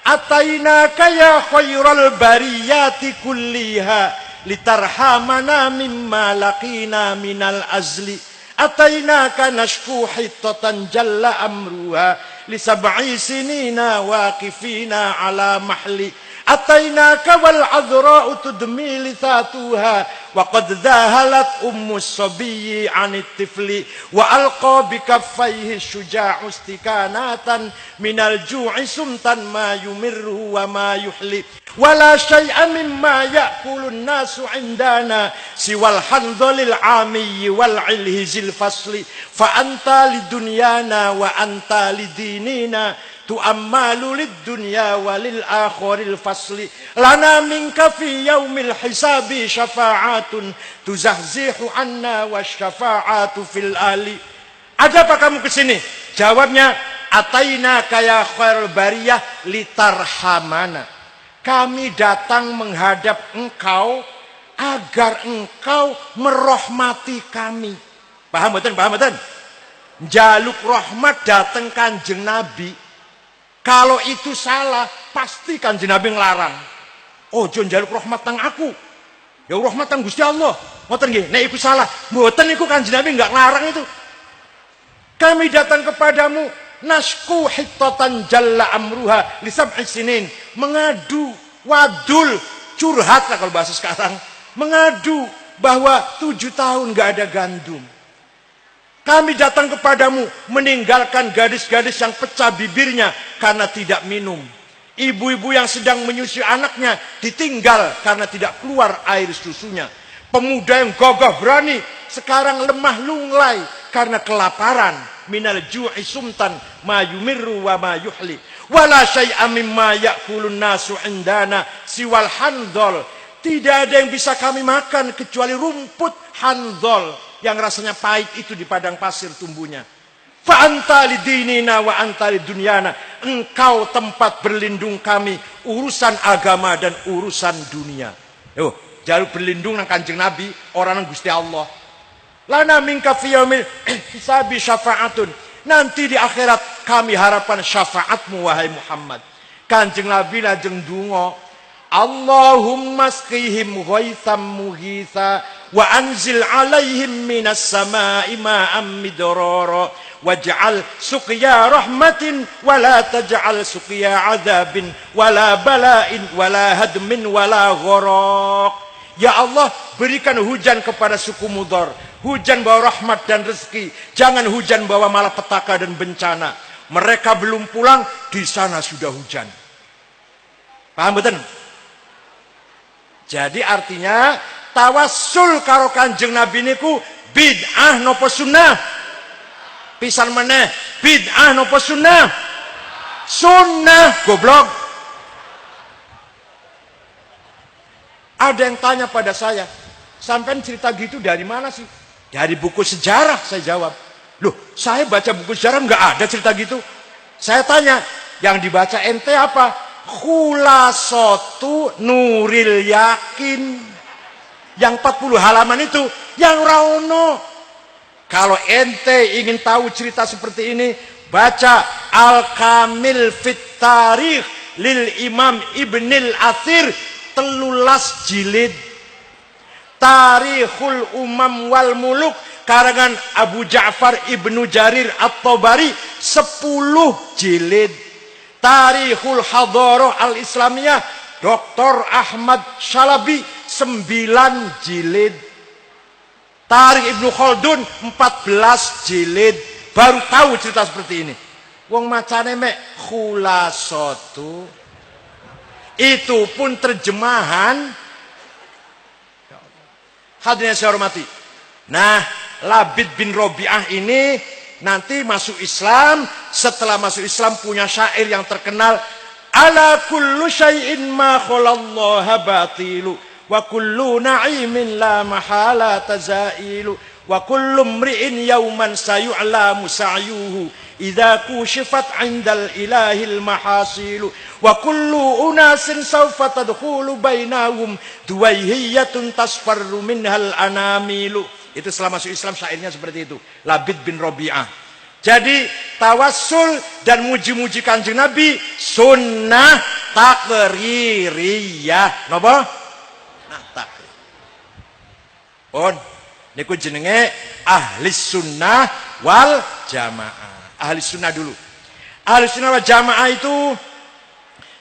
atainaka ya khairal bariyati kulliha litarhamana mimma laqina minal azli. Atainaka nashku hittatan jalla amruha li sab'i sinina waqifina ala mahli. Atainaka wal adra'u tudmi lithatuha wa qad dhahalat ummus sabiyyi 'anit tifli wa alqa bi kaffayhi syuja'u istikanatan minal ju'i sumtan ma yumirru wa ma yuhli wala syai'a mimma ya'kulun nasu 'indana siwal handhalil 'amiyyi wal 'ilhizil fasli fa anta lidunyana wa anta lidinina tu'ammalu lid-dunya walil akhiril fasli lana minka fi yaumil hisabi syafa'atun tuzahzihu anna wasyafa'atu fil ali. Ada apa kamu kesini? Jawabnya, ataina kaya khairul bariyah litarhamana. Kami datang menghadap engkau agar engkau merahmati kami. Paham betul? Paham betul? Jaluk rahmat datang Kanjeng Nabi. Kalau itu salah, pasti Kanjeng Nabi ngelarang. Oh, jangan jaluk rahmat tang aku. Ya rahmat tang Gusti Allah. Ngoten nggih, nek iku salah, mboten iku Kanjeng Nabi enggak ngelarang itu. Kami datang kepadamu nasku hittatan jalla amruha li sab'i sinin, mengadu, wadul, curhat lah kalau bahasa sekarang. Mengadu bahwa 7 tahun enggak ada gandum. Kami datang kepadamu meninggalkan gadis-gadis yang pecah bibirnya karena tidak minum. Ibu-ibu yang sedang menyusui anaknya ditinggal karena tidak keluar air susunya. Pemuda yang gagah berani sekarang lemah lunglai karena kelaparan. Minal ju'i sumtan ma yumirru wa ma yuhli. Wala syai'a mimma ya'kulun nasu indana siwal handhal. Tidak ada yang bisa kami makan kecuali rumput handhal yang rasanya pahit itu di padang pasir tumbuhnya. Fa anta lidinina wa anta lidunyana. Engkau tempat berlindung kami, urusan agama dan urusan dunia. Yo, jaluk berlindung nang Kanjeng Nabi, orang nang Gusti Allah. Lana minka fi yaumil hisabi syafa'atun. Nanti di akhirat kami harapkan syafaatmu wahai Muhammad. Kanjeng Nabi lajeng donga, Allahumma asqihim ghaitham mughitha wa anzil alaihim minas samai ma'am midrara waj'al suqya rahmatin wa la taj'al suqya adabin wa la bala'in wa la hadmin wa la gharaq. Ya Allah, berikan hujan kepada suku Mudhar, hujan bawa rahmat dan rezeki, jangan hujan bawa malapetaka dan bencana. Mereka belum pulang, di sana sudah hujan. Paham betul? Jadi artinya tawassul karo Kanjeng Nabi niku bid'ah napa sunnah? Pisan meneh, bid'ah napa sunnah? Sunnah, goblok. Ada yang tanya pada saya, sampean cerita gitu dari mana sih? Dari buku sejarah, saya jawab. Loh, saya baca buku sejarah enggak ada cerita gitu. Saya tanya, yang dibaca ente apa? Khulasatu Nuril Yakin. Yang 40 halaman itu yang raono. Kalau ente ingin tahu cerita seperti ini, baca Al-Kamil Fit Tarikh lil Imam Ibnil Athir 13 jilid. Tarikhul Umam wal Muluk karangan Abu Ja'far Ibnu Jarir At-Tabari 10 jilid. Tarikhul Hadarah Al-Islamiyah Dr. Ahmad Shalabi 9 jilid. Tarikh Ibnu Khaldun 14 jilid. Baru tahu cerita seperti ini. Wong macane mek khulasatu. Itu pun terjemahan. Hadirin yang saya hormati. Nah, Labid bin Robi'ah ini nanti masuk Islam. Setelah masuk Islam punya syair yang terkenal. Ala kullu syai'in ma khalallaha batilu. Wa kullu na'imin la mahala tazailu. Wa kullu mri'in yawman sayu'lamu sa'yuhu. idza kushifat 'indal ilahil mahasilu wa kullu unasin sawfa tadkhulu bainahum duwaihiyatun tasfarru minhal anamilu. Itu setelah masuk Islam syairnya seperti itu. Labid bin Rabi'ah. Jadi tawassul dan muji-muji Kanjeng Nabi sunnah takririyah. Napa? Nah, takrir. Pun niku jenenge ahli sunnah wal jamaah. Ahli sunnah dulu. Ahli sunnah wal jamaah itu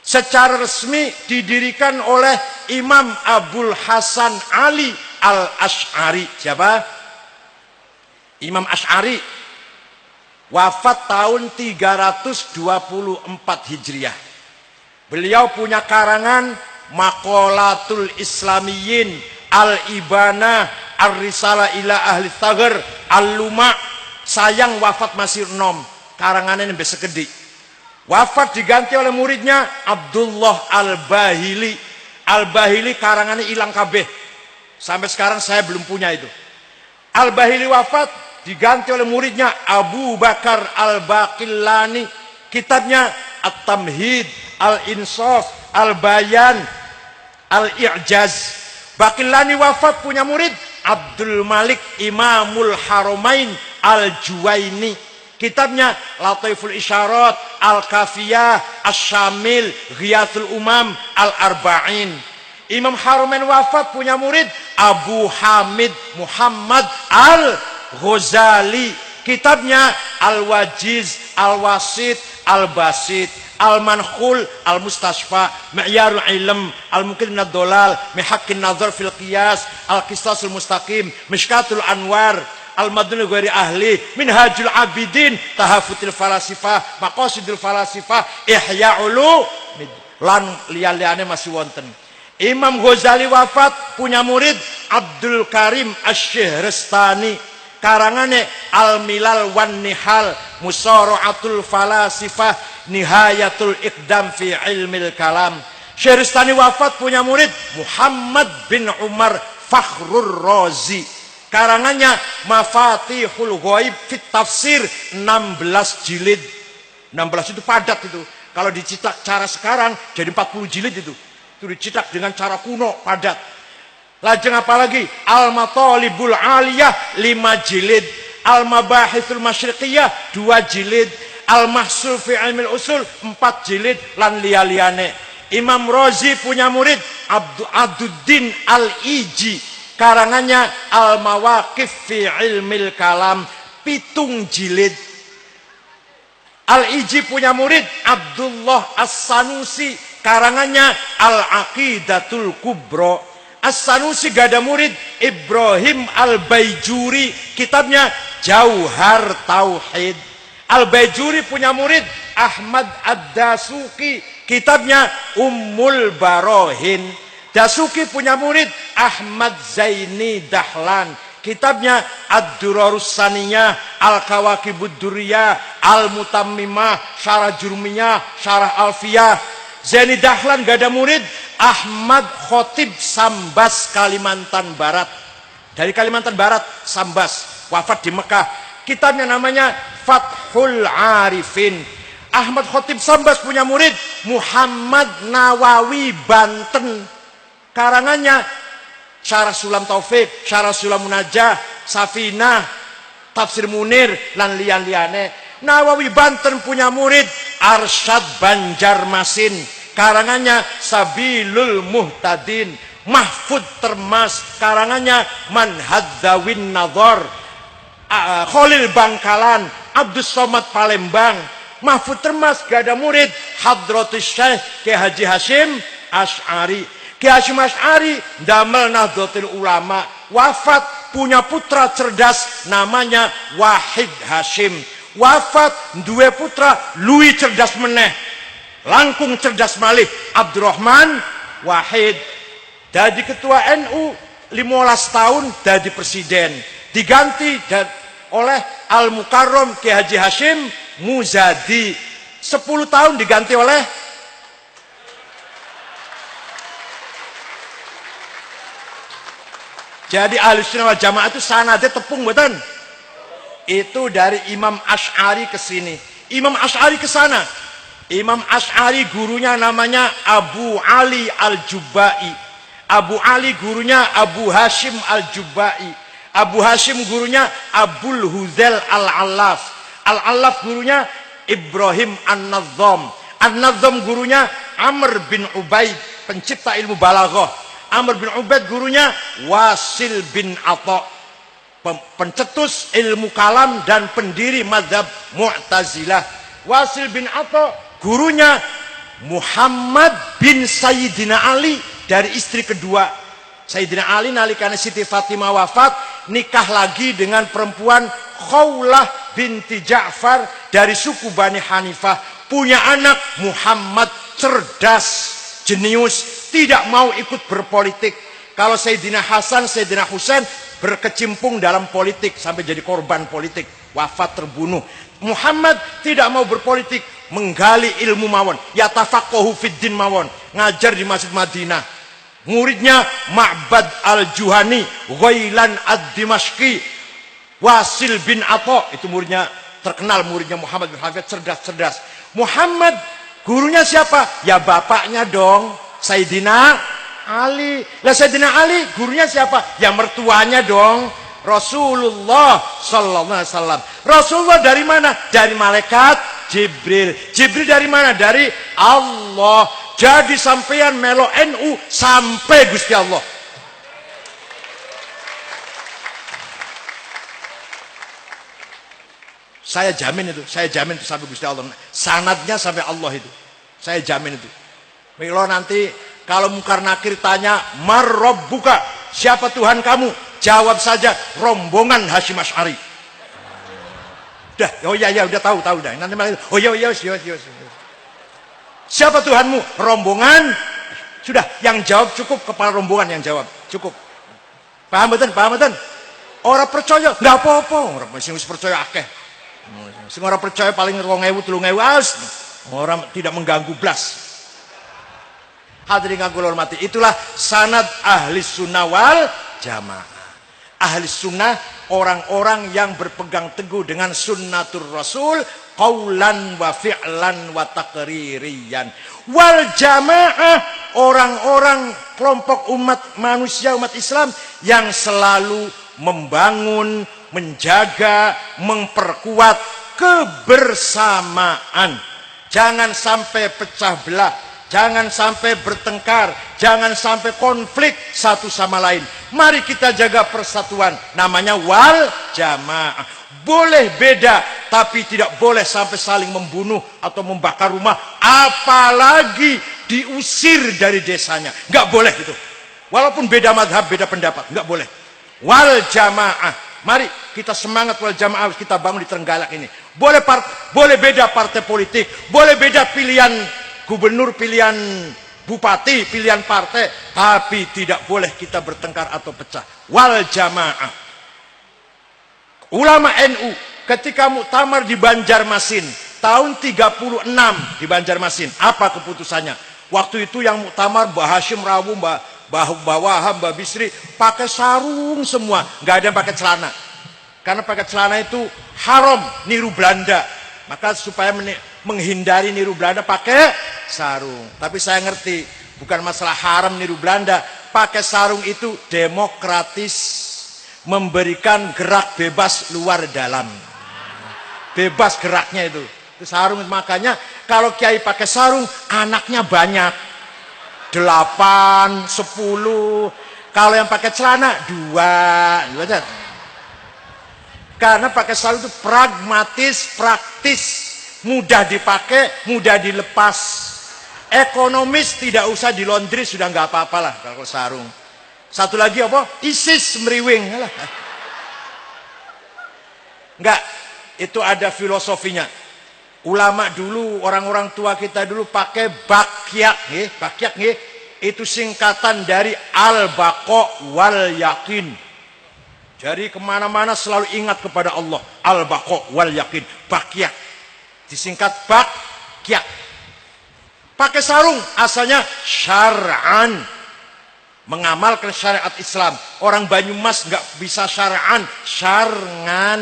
secara resmi didirikan oleh Imam Abul Hasan Ali Al-Asy'ari. Siapa? Imam Asy'ari. Wafat tahun 324 Hijriah. Beliau punya karangan Maqalatul Islamiyyin, Al-Ibana, Ar-Risalah ila Ahli Thaghar, Al-Luma. Sayang wafat masih enom. Karangannya ini segede. Wafat diganti oleh muridnya Abdullah Al-Bahili. Al-Bahili karangannya hilang kabeh. Sampai sekarang saya belum punya itu. Al-Bahili wafat diganti oleh muridnya Abu Bakar Al-Baqillani. Kitabnya At-Tamhid, Al-Insaf, Al-Bayan, Al-I'jaz. Baqillani wafat punya murid Abdul Malik Imamul Haramain Al-Juwaini. Kitabnya Lataiful Isyarat, Al-Kafiyah, Asy-Syamil, Ghiyathul Umam, Al-Arba'in. Imam Haramain wafat punya murid Abu Hamid Muhammad Al-Ghazali. Kitabnya Al-Wajiz, Al-Wasit, Al-Basit, Al-Mankhul, Al-Mustasfa, Mi'yarul Ilm, Al-Muqil minad Dolal, Mihaqqin Nazar fil Qiyas, Al-Qistasul Mustaqim, Mishkatul Anwar, Al-Madun Ghairi Ahli, Minhajul Abidin, Tahafutil Falasifah, Maqasidul Falasifah, Ihya Ulumuddin, lan liya-liyane masih wonten. Imam Ghazali wafat punya murid Abdul Karim Asy-Syihrastani. Karangane Al-Milal wan Nihal, Musara'atul Falasifah, Nihayatul Iqdam fi Ilmil Kalam. Syihrastani wafat punya murid Muhammad bin Umar Fakhrur Razi. Karangannya Mafatihul Ghaib fit Tafsir, 16 jilid. 16 itu padat itu. Kalau dicetak cara sekarang jadi 40 jilid itu. Itu dicetak dengan cara kuno, padat. Lajeng apalagi Al-Matalibul Aliyah 5 jilid, Al-Mabahithul Masyriqiyah 2 jilid, Al-Mahsul fi Ilmil Usul 4 jilid, lan liya-liyane. Imam Razi punya murid Abduddin Al-Iji. Karangannya Al-Mawaqif fi Ilmil Kalam 7 jilid. Al-Iji punya murid Abdullah As-Sanusi. Karangannya Al-Aqidatul Kubra. As-Sanusi gada murid Ibrahim Al-Baijuri. Kitabnya Jauhar Tauhid. Al-Baijuri punya murid Ahmad Ad-Dasuki. Kitabnya Ummul Barohin. Dasuki punya murid Ahmad Zaini Dahlan. Kitabnya Ad-Durarus Saniyah, Al-Kawakibud Duriyah, Al-Mutammimah, Syarah Jurmiyah, Syarah Alfiyah. Zaini Dahlan gada murid Ahmad Khotib Sambas, Kalimantan Barat. Dari Kalimantan Barat, Sambas. Wafat di Mekah. Kitabnya namanya Fathul Arifin. Ahmad Khotib Sambas punya murid Muhammad Nawawi Banten. Karangannya Syarah Sulam Taufik, Syarah Sulam Munajah, Safinah, Tafsir Munir, lan liyan-liyane. Nawawi Banten punya murid Arsyad Banjarmasin. Karangannya Sabilul Muhtadin. Mahfud Termas. Karangannya Manhadzawin Nadhar. Khalil Bangkalan, Abdus Somad Palembang. Mahfud Termas gada murid Hadratus Syekh Ki Haji Hashim Asy'ari. Ki Hashim Asy'ari damel Nahdlatul Ulama. Wafat punya putra cerdas namanya Wahid Hashim. Wafat duwe putra luwih cerdas meneh, langkung cerdas malih, Abdurrahman Wahid. Dadi ketua NU 15 tahun dadi presiden. Diganti oleh Al-Mukarram Ki Haji Hashim Muzadi. 10 tahun diganti oleh jadi Ahlussunnah wal Jamaah itu sanade tepung mboten? Itu dari Imam Asy'ari ke sini. Imam Asy'ari ke sana. Imam Asy'ari gurunya namanya Abu Ali Al-Jubba'i. Abu Ali gurunya Abu Hashim Al-Jubba'i. Abu Hashim gurunya Abul Huzail Al-Allaf. Al-Allaf gurunya Ibrahim An-Nazzam. An-Nazzam gurunya Amr bin Ubaid, pencipta ilmu balaghah. Amr bin Ubaid gurunya Wasil bin Atha, pencetus ilmu kalam dan pendiri mazhab Mu'tazilah. Wasil bin Atha gurunya Muhammad bin Sayyidina Ali dari istri kedua. Sayyidina Ali nalikane Siti Fatimah wafat, nikah lagi dengan perempuan Khawlah binti Ja'far dari suku Bani Hanifah. Punya anak Muhammad, cerdas, jenius, tidak mau ikut berpolitik. Kalau Sayyidina Hasan, Sayyidina Husain berkecimpung dalam politik sampai jadi korban politik, wafat terbunuh. Muhammad tidak mau berpolitik, menggali ilmu mawon, yatafaqahu fiddin mawon, ngajar di Masjid Madinah. Muridnya Ma'bad Al-Juhani, Ghailan Ad-Dimashqi, Wasil bin Atha, itu muridnya terkenal, muridnya Muhammad bin Hafid, cerdas-cerdas. Muhammad gurunya siapa? Ya bapaknya dong, Sayyidina Ali. Lah Sayyidina Ali gurunya siapa? Ya mertuanya dong, Rasulullah sallallahu alaihi wasallam. Rasulullah dari mana? Dari malaikat Jibril. Jibril dari mana? Dari Allah. Jadi sampean melo NU sampai Gusti Allah. Saya jamin itu, sampai Gusti Allah. Sanadnya sampai Allah itu. Saya jamin itu. Milo nanti kalau Munkar Nakir tanya, "Mar Rabbuka?" Siapa Tuhan kamu? Jawab saja, rombongan Hasyim Asy'ari. Dah, oh ya udah tahu dah. Nanti malah oh ya. Siapa Tuhanmu? Rombongan. Sudah, yang jawab cukup, kepala rombongan yang jawab. Cukup. Paham betul? Orang percaya enggak apa-apa, orang sing percaya akeh. Sing ora percaya paling 2000 3000 orang tidak mengganggu blas. Hadirin kang kula hormati, itulah sanad ahli sunnah wal jamaah. Ahli sunnah orang-orang yang berpegang teguh dengan sunnatur rasul qaulan wa fi'lan wa taqririyan. Wal jamaah orang-orang kelompok umat manusia, umat Islam yang selalu membangun, menjaga, memperkuat kebersamaan. Jangan sampai pecah belah, jangan sampai bertengkar, jangan sampai konflik satu sama lain. Mari kita jaga persatuan, namanya wal jamaah. Boleh beda, tapi tidak boleh sampai saling membunuh atau membakar rumah, apalagi diusir dari desanya. Enggak boleh gitu. Walaupun beda madhab, beda pendapat, enggak boleh. Wal jamaah. Mari kita semangat wal jamaah, kita bangun di Trenggalek ini. Boleh beda partai politik, boleh beda pilihan gubernur, pilihan bupati, pilihan partai, tapi tidak boleh kita bertengkar atau pecah. Wal jamaah. Ulama NU ketika muktamar di Banjarmasin tahun 36 di Banjarmasin, apa keputusannya? Waktu itu yang muktamar Mbah Hashim Rawu, Mbah Wahab, Mbah Bisri pakai sarung semua, nggak ada yang pakai celana. Karena pakai celana itu haram, niru Belanda. Maka supaya menghindari niru Belanda pakai sarung. Tapi saya ngerti, bukan masalah haram niru Belanda. Pakai sarung itu demokratis, memberikan gerak bebas luar dalam. Bebas geraknya itu. Itu sarung, makanya kalau kiai pakai sarung, anaknya banyak. 8, 10. Kalau yang pakai celana 2. Karena pakai sarung itu pragmatis, praktis, mudah dipakai, mudah dilepas. Ekonomis, tidak usah dilondri, sudah nggak apa-apalah kalau sarung. Satu lagi apa? ISIS meriwing. Enggak, itu ada filosofinya. Ulama dulu, orang-orang tua kita dulu pakai bakyak, itu singkatan dari al-baqa wal yakin. Jadi kemana-mana selalu ingat kepada Allah. Al-baqa wal yakin, bakyak, disingkat bakyak. Pakai sarung, asalnya syar'an, mengamalkan syariat Islam. Orang Banyumas nggak bisa syar'an, syar'an.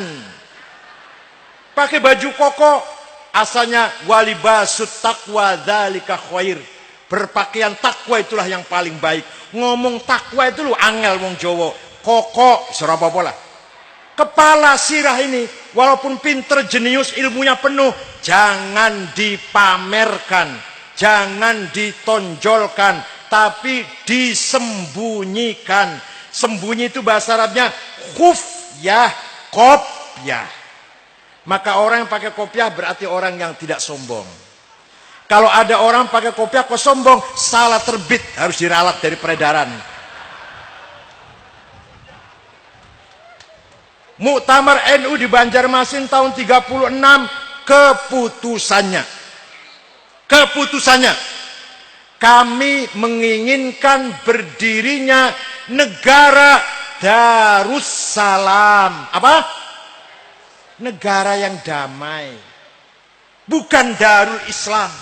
Pakai baju koko, asalnya walibasut taqwa dzalika khair. Berpakaian takwa itulah yang paling baik. Ngomong takwa itu lu angel wong Jawa. Koko serapa pola. Kepala sirah ini walaupun pinter, jenius, ilmunya penuh, jangan dipamerkan, jangan ditonjolkan, tapi disembunyikan. Sembunyi itu bahasa Arabnya khufyah, kopyah. Maka orang yang pakai kopiah berarti orang yang tidak sombong. Kalau ada orang pakai kopiah kok sombong, salah terbit, harus diralat dari peredaran. Muktamar NU di Banjarmasin tahun 36, keputusannya kami menginginkan berdirinya negara Darussalam. Apa? Negara yang damai, bukan Darul Islam.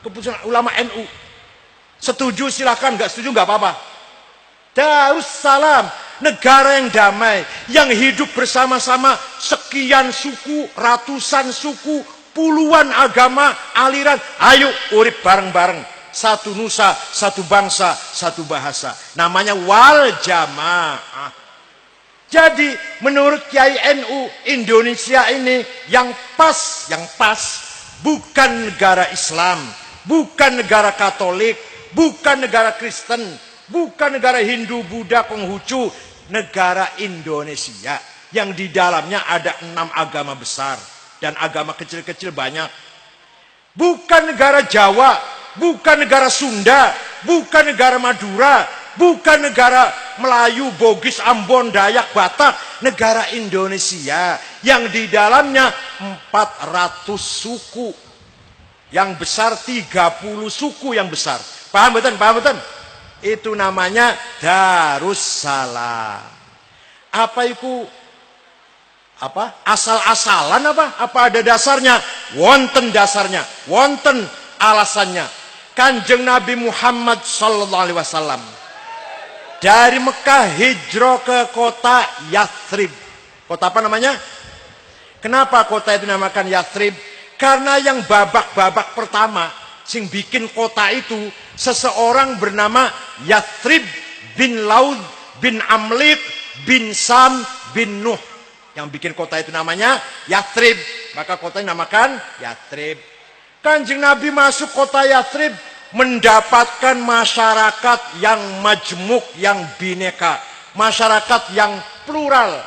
Keputusan ulama NU. Setuju silakan, nggak setuju nggak apa-apa. Darussalam, negara yang damai, yang hidup bersama-sama sekian suku, ratusan suku, puluhan agama, aliran. Ayo urip bareng-bareng, satu nusa, satu bangsa, satu bahasa. Namanya wal jamaah. Jadi menurut Kiai NU, Indonesia ini yang pas bukan negara Islam, bukan negara Katolik, bukan negara Kristen, bukan negara Hindu, Buddha, Konghucu, negara Indonesia yang di dalamnya ada 6 agama besar dan agama kecil-kecil banyak. Bukan negara Jawa, bukan negara Sunda, bukan negara Madura, bukan negara Melayu, Bugis, Ambon, Dayak, Batak, negara Indonesia yang di dalamnya 400 suku. Yang besar 30 suku yang besar. Paham betul? Paham betul? Itu namanya Darussalam. Apa itu? Apa? Asal-asalan apa? Apa ada dasarnya? Wonten dasarnya, wonten alasannya. Kanjeng Nabi Muhammad sallallahu alaihi wasallam dari Mekah hijrah ke kota Yathrib. Kota apa namanya? Kenapa kota itu dinamakan Yathrib? Karena yang babak pertama sing bikin kota itu seseorang bernama Yathrib bin Laud bin Amlik bin Sam bin Nuh. Yang bikin kota itu namanya Yathrib. Maka kota dinamakan Yathrib. Kanjeng Nabi masuk kota Yathrib, mendapatkan masyarakat yang majmuk, yang bineka, masyarakat yang plural.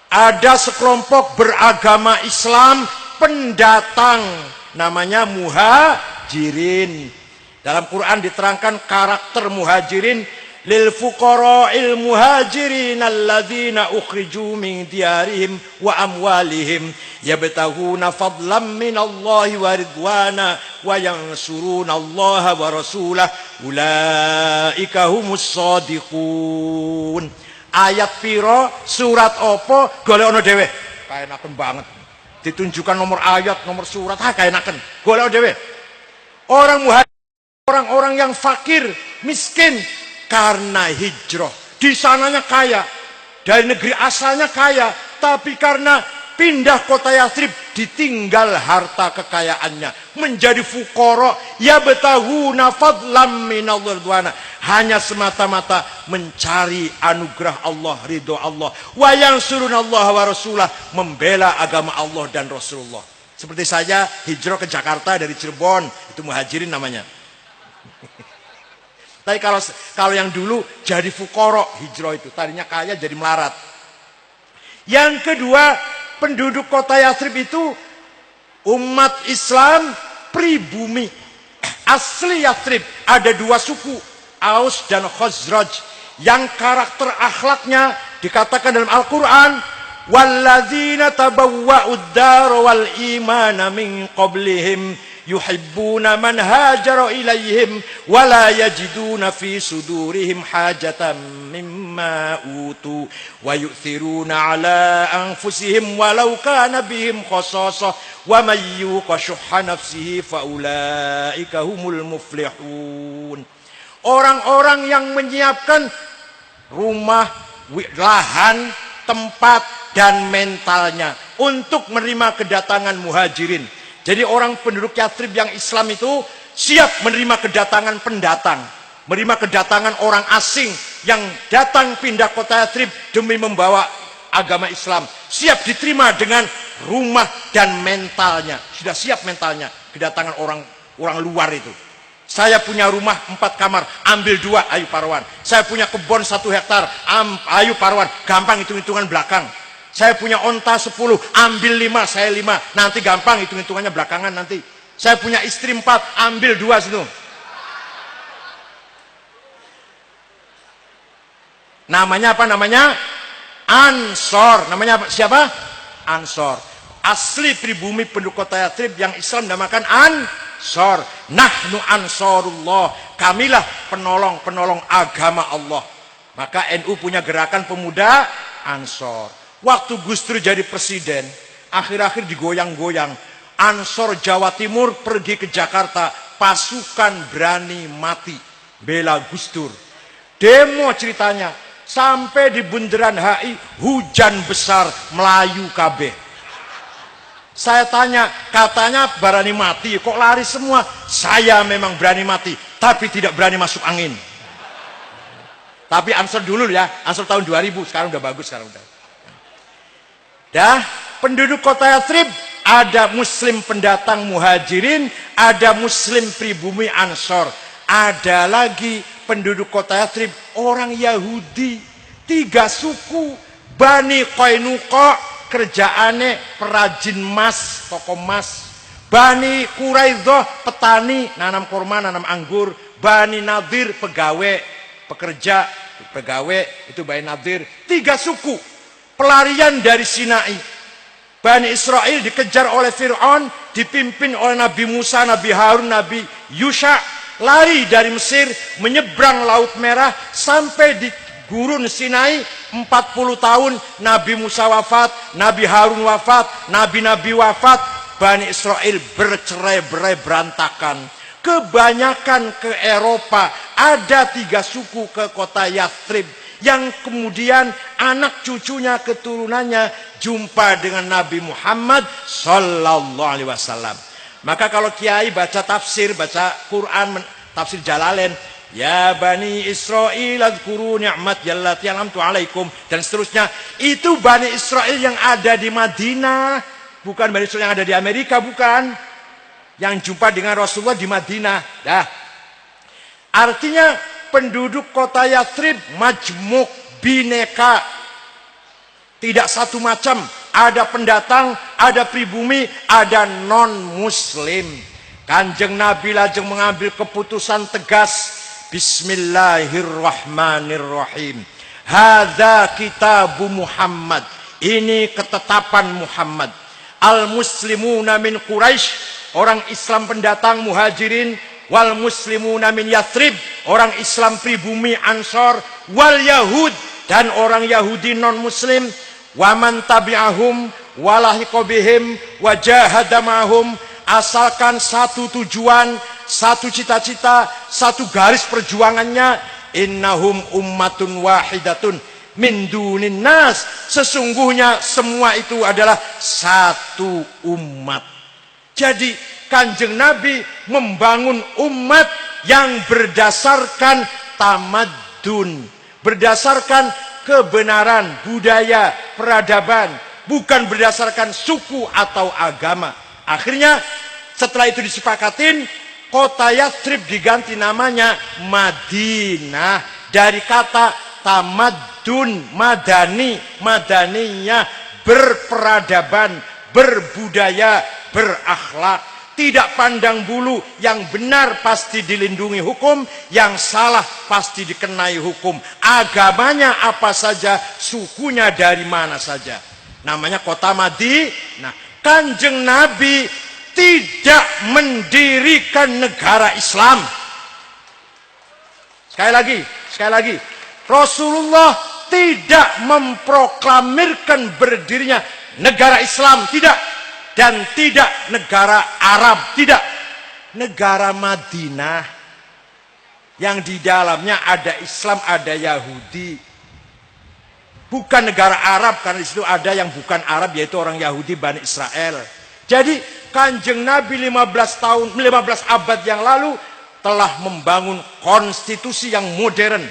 Ada sekelompok beragama Islam pendatang, namanya muhajirin. Dalam Quran diterangkan karakter muhajirin, lil fuqara'il muhajirin alladzina ukhriju min diyarihim wa amwalihim yabtaghuna fadlan minallahi wa ridwana wa yansuruna Allah wa rasulah ulaika humus shadiqun. Ayat piro, surat opo, golekno dhewe. Kaenaken banget. Ditunjukkan nomor ayat, nomor surat, kaenaken. Golekno dhewe. Orang muhajir, orang-orang yang fakir, miskin karena hijrah. Di sananya kaya, dari negeri asalnya kaya, tapi karena pindah kota Yathrib ditinggal harta kekayaannya, menjadi fuqara, yabtaghuna fadlan minallahi ridwana, hanya semata-mata mencari anugerah Allah, ridho Allah, wa yansurunallaha wa rasulah, membela agama Allah dan Rasulullah. Seperti saya hijrah ke Jakarta dari Cirebon, itu muhajirin namanya. Tapi kalau yang dulu jadi fuqara, hijrah itu tadinya kaya jadi melarat. Yang kedua, penduduk kota Yathrib itu umat Islam pribumi. Asli Yathrib ada 2 suku, Aus dan Khazraj, yang karakter akhlaknya dikatakan dalam Al-Quran, walladzina tabawwa'ud dar wal imana min qablihim yuhibbuna man hajara ilaihim wala yajiduna fi sudurihim hajatan mimma utu wa yu'thiruna ala anfusihim walau kana bihim khasasah wa may yuqa shuhha nafsihi faulaika humul muflihun. Orang-orang yang menyiapkan rumah, lahan, tempat, dan mentalnya untuk menerima kedatangan muhajirin. Jadi orang penduduk Yathrib yang Islam itu siap menerima kedatangan pendatang, menerima kedatangan orang asing yang datang pindah kota Yathrib demi membawa agama Islam. Siap diterima dengan rumah dan mentalnya. Sudah siap mentalnya kedatangan orang luar itu. Saya punya rumah 4 kamar, ambil 2, ayo Parwan. Saya punya kebun 1 hektar, ayo Parwan. Gampang hitung-hitungan belakang. Saya punya onta 10, ambil 5, saya 5. Nanti gampang hitung-hitungannya belakangan nanti. Saya punya istri 4, ambil 2 situ. Namanya apa namanya? Ansor. Namanya apa? Siapa? Ansor. Asli pribumi penduduk kota Yathrib yang Islam dinamakan Ansor. Nahnu Ansorullah. Kamilah penolong agama Allah. Maka NU punya gerakan pemuda Ansor. Waktu Gus Dur jadi presiden, akhir-akhir digoyang-goyang. Ansor Jawa Timur pergi ke Jakarta, pasukan berani mati bela Gus Dur. Demo ceritanya, sampai di bundaran HI hujan besar Melayu KB. Saya tanya, katanya berani mati, kok lari semua? Saya memang berani mati, tapi tidak berani masuk angin. Tapi Ansor dulu ya, Ansor tahun 2000, sekarang udah bagus, sekarang udah. Penduduk kota Yathrib ada muslim pendatang muhajirin, ada muslim pribumi Ansor. Ada lagi penduduk kota Yathrib orang Yahudi, 3 suku. Bani Qainuqa kerjaannya perajin emas, toko emas. Bani Quraidah petani, nanam kurma, nanam anggur. Bani Nadir pegawai, pekerja, pegawai, itu Bani Nadir. 3 suku pelarian dari Sinai. Bani Israel dikejar oleh Fir'aun, dipimpin oleh Nabi Musa, Nabi Harun, Nabi Yusha. Lari dari Mesir, menyeberang Laut Merah, sampai di gurun Sinai. 40 tahun Nabi Musa wafat, Nabi Harun wafat, Nabi-Nabi wafat. Bani Israel bercerai-berai berantakan. Kebanyakan ke Eropa. Ada 3 suku ke kota Yathrib. Yang kemudian anak cucunya, keturunannya jumpa dengan Nabi Muhammad Sallallahu Alaihi Wasallam. Maka kalau kiai baca tafsir, baca Quran, tafsir Jalalain, ya Bani Israel adhkuru ni'mat allati an'amtu alaikum, dan seterusnya. Itu Bani Israel yang ada di Madinah, bukan Bani Israel yang ada di Amerika, bukan. Yang jumpa dengan Rasulullah di Madinah. Artinya penduduk kota Yathrib majmuk, bineka. Tidak satu macam. Ada pendatang, ada pribumi, ada non-muslim. Kanjeng Nabi lajeng mengambil keputusan tegas. Bismillahirrahmanirrahim. Hadza kitabu Muhammad. Ini ketetapan Muhammad. Al-muslimuna min Quraisy. Orang Islam pendatang muhajirin. Wal muslimuna min Yathrib, orang Islam pribumi Ansor. Wal Yahud, dan orang Yahudi non muslim. Waman tabi'ahum walahiqa bihim wajahada ma'hum, asalkan satu tujuan, satu cita-cita, satu garis perjuangannya. Innahum ummatun wahidatun min dunin nas, sesungguhnya semua itu adalah satu umat. Jadi Kanjeng Nabi membangun umat yang berdasarkan tamadun, berdasarkan kebenaran, budaya, peradaban, bukan berdasarkan suku atau agama. Akhirnya setelah itu disepakatin, kota Yathrib diganti namanya Madinah dari kata tamadun, madani, madaniyah, berperadaban, berbudaya, berakhlak. Tidak pandang bulu, yang benar pasti dilindungi hukum, yang salah pasti dikenai hukum. Agamanya apa saja, sukunya dari mana saja. Namanya kota Madinah. Kanjeng Nabi tidak mendirikan negara Islam. Sekali lagi. Rasulullah tidak memproklamirkan berdirinya negara Islam, tidak. Dan tidak negara Arab, tidak. Negara Madinah yang di dalamnya ada Islam, ada Yahudi. Bukan negara Arab, karena di situ ada yang bukan Arab, yaitu orang Yahudi Bani Israel. Jadi Kanjeng Nabi 15 abad yang lalu telah membangun konstitusi yang modern.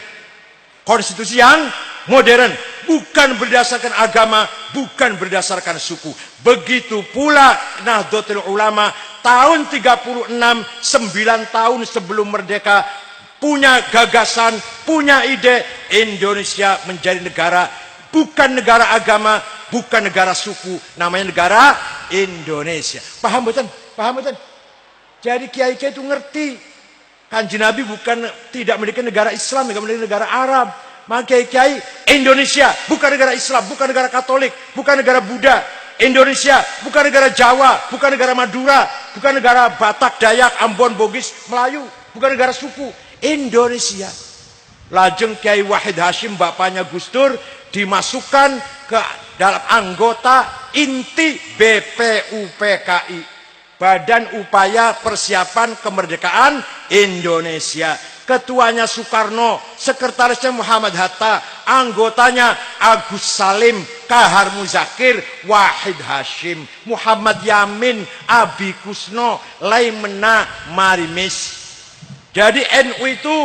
Konstitusi yang modern, bukan berdasarkan agama, bukan berdasarkan suku. Begitu pula Nahdlatul Ulama tahun 36, 9 tahun sebelum merdeka, punya gagasan, punya ide, Indonesia menjadi negara, bukan negara agama, bukan negara suku, namanya negara Indonesia. Paham betul? Paham betul? Jadi kiai-kiai itu ngerti. Kanjeng Nabi bukan tidak memiliki negara Islam, tidak memiliki negara Arab. Maka kiai-kiai Indonesia bukan negara Islam, bukan negara Katolik, bukan negara Buddha. Indonesia bukan negara Jawa, bukan negara Madura, bukan negara Batak, Dayak, Ambon, Bugis, Melayu, bukan negara suku. Indonesia. Lajeng Kiai Wahid Hashim, bapaknya Gus Dur, dimasukkan ke dalam anggota inti BPUPKI, Badan Upaya Persiapan Kemerdekaan Indonesia. Ketuanya Soekarno, sekretarisnya Muhammad Hatta, anggotanya Agus Salim, Kahar Muzakir, Wahid Hashim, Muhammad Yamin, Abi Kusno, Laimena Marimis. Jadi NU itu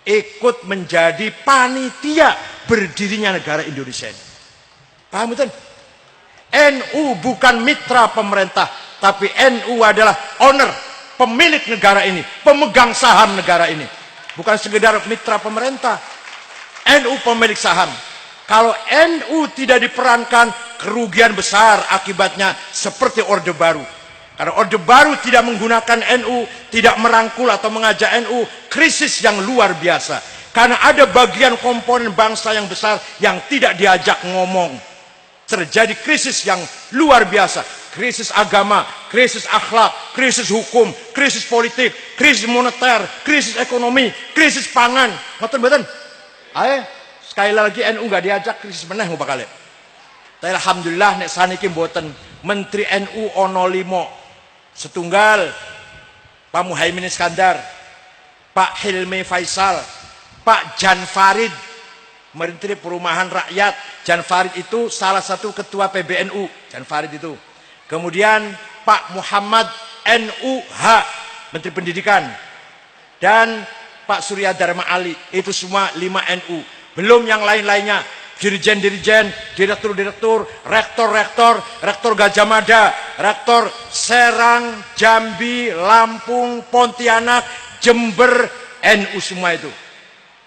ikut menjadi panitia berdirinya negara Indonesia ini. Paham betul? NU bukan mitra pemerintah, tapi NU adalah owner, pemilik negara ini, pemegang saham negara ini. Bukan sekedar mitra pemerintah. NU pemilik saham. Kalau NU tidak diperankan, kerugian besar akibatnya seperti Orde Baru. Karena Orde Baru tidak menggunakan NU, tidak merangkul atau mengajak NU, krisis yang luar biasa. Karena ada bagian komponen bangsa yang besar yang tidak diajak ngomong. Terjadi krisis yang luar biasa. Krisis agama, krisis akhlak, krisis hukum, krisis politik, krisis moneter, krisis ekonomi, krisis pangan. Betul-betul. Ayo, sekali lagi NU nggak diajak, krisis meneh mau bakal. Tapi alhamdulillah nek saniki mboten Menteri NU ono 5. Setunggal Pak Muhaimin Iskandar, Pak Hilmi Faisal, Pak Jan Farid, Menteri Perumahan Rakyat. Jan Farid itu salah satu ketua PBNU, Jan Farid itu. Kemudian Pak Muhammad NUH, Menteri Pendidikan. Dan Pak Surya Dharma Ali, itu semua 5 NU. Belum yang lain-lainnya, dirjen-dirjen, direktur-direktur, rektor-rektor, rektor Gajah Mada, rektor Serang, Jambi, Lampung, Pontianak, Jember, NU semua itu.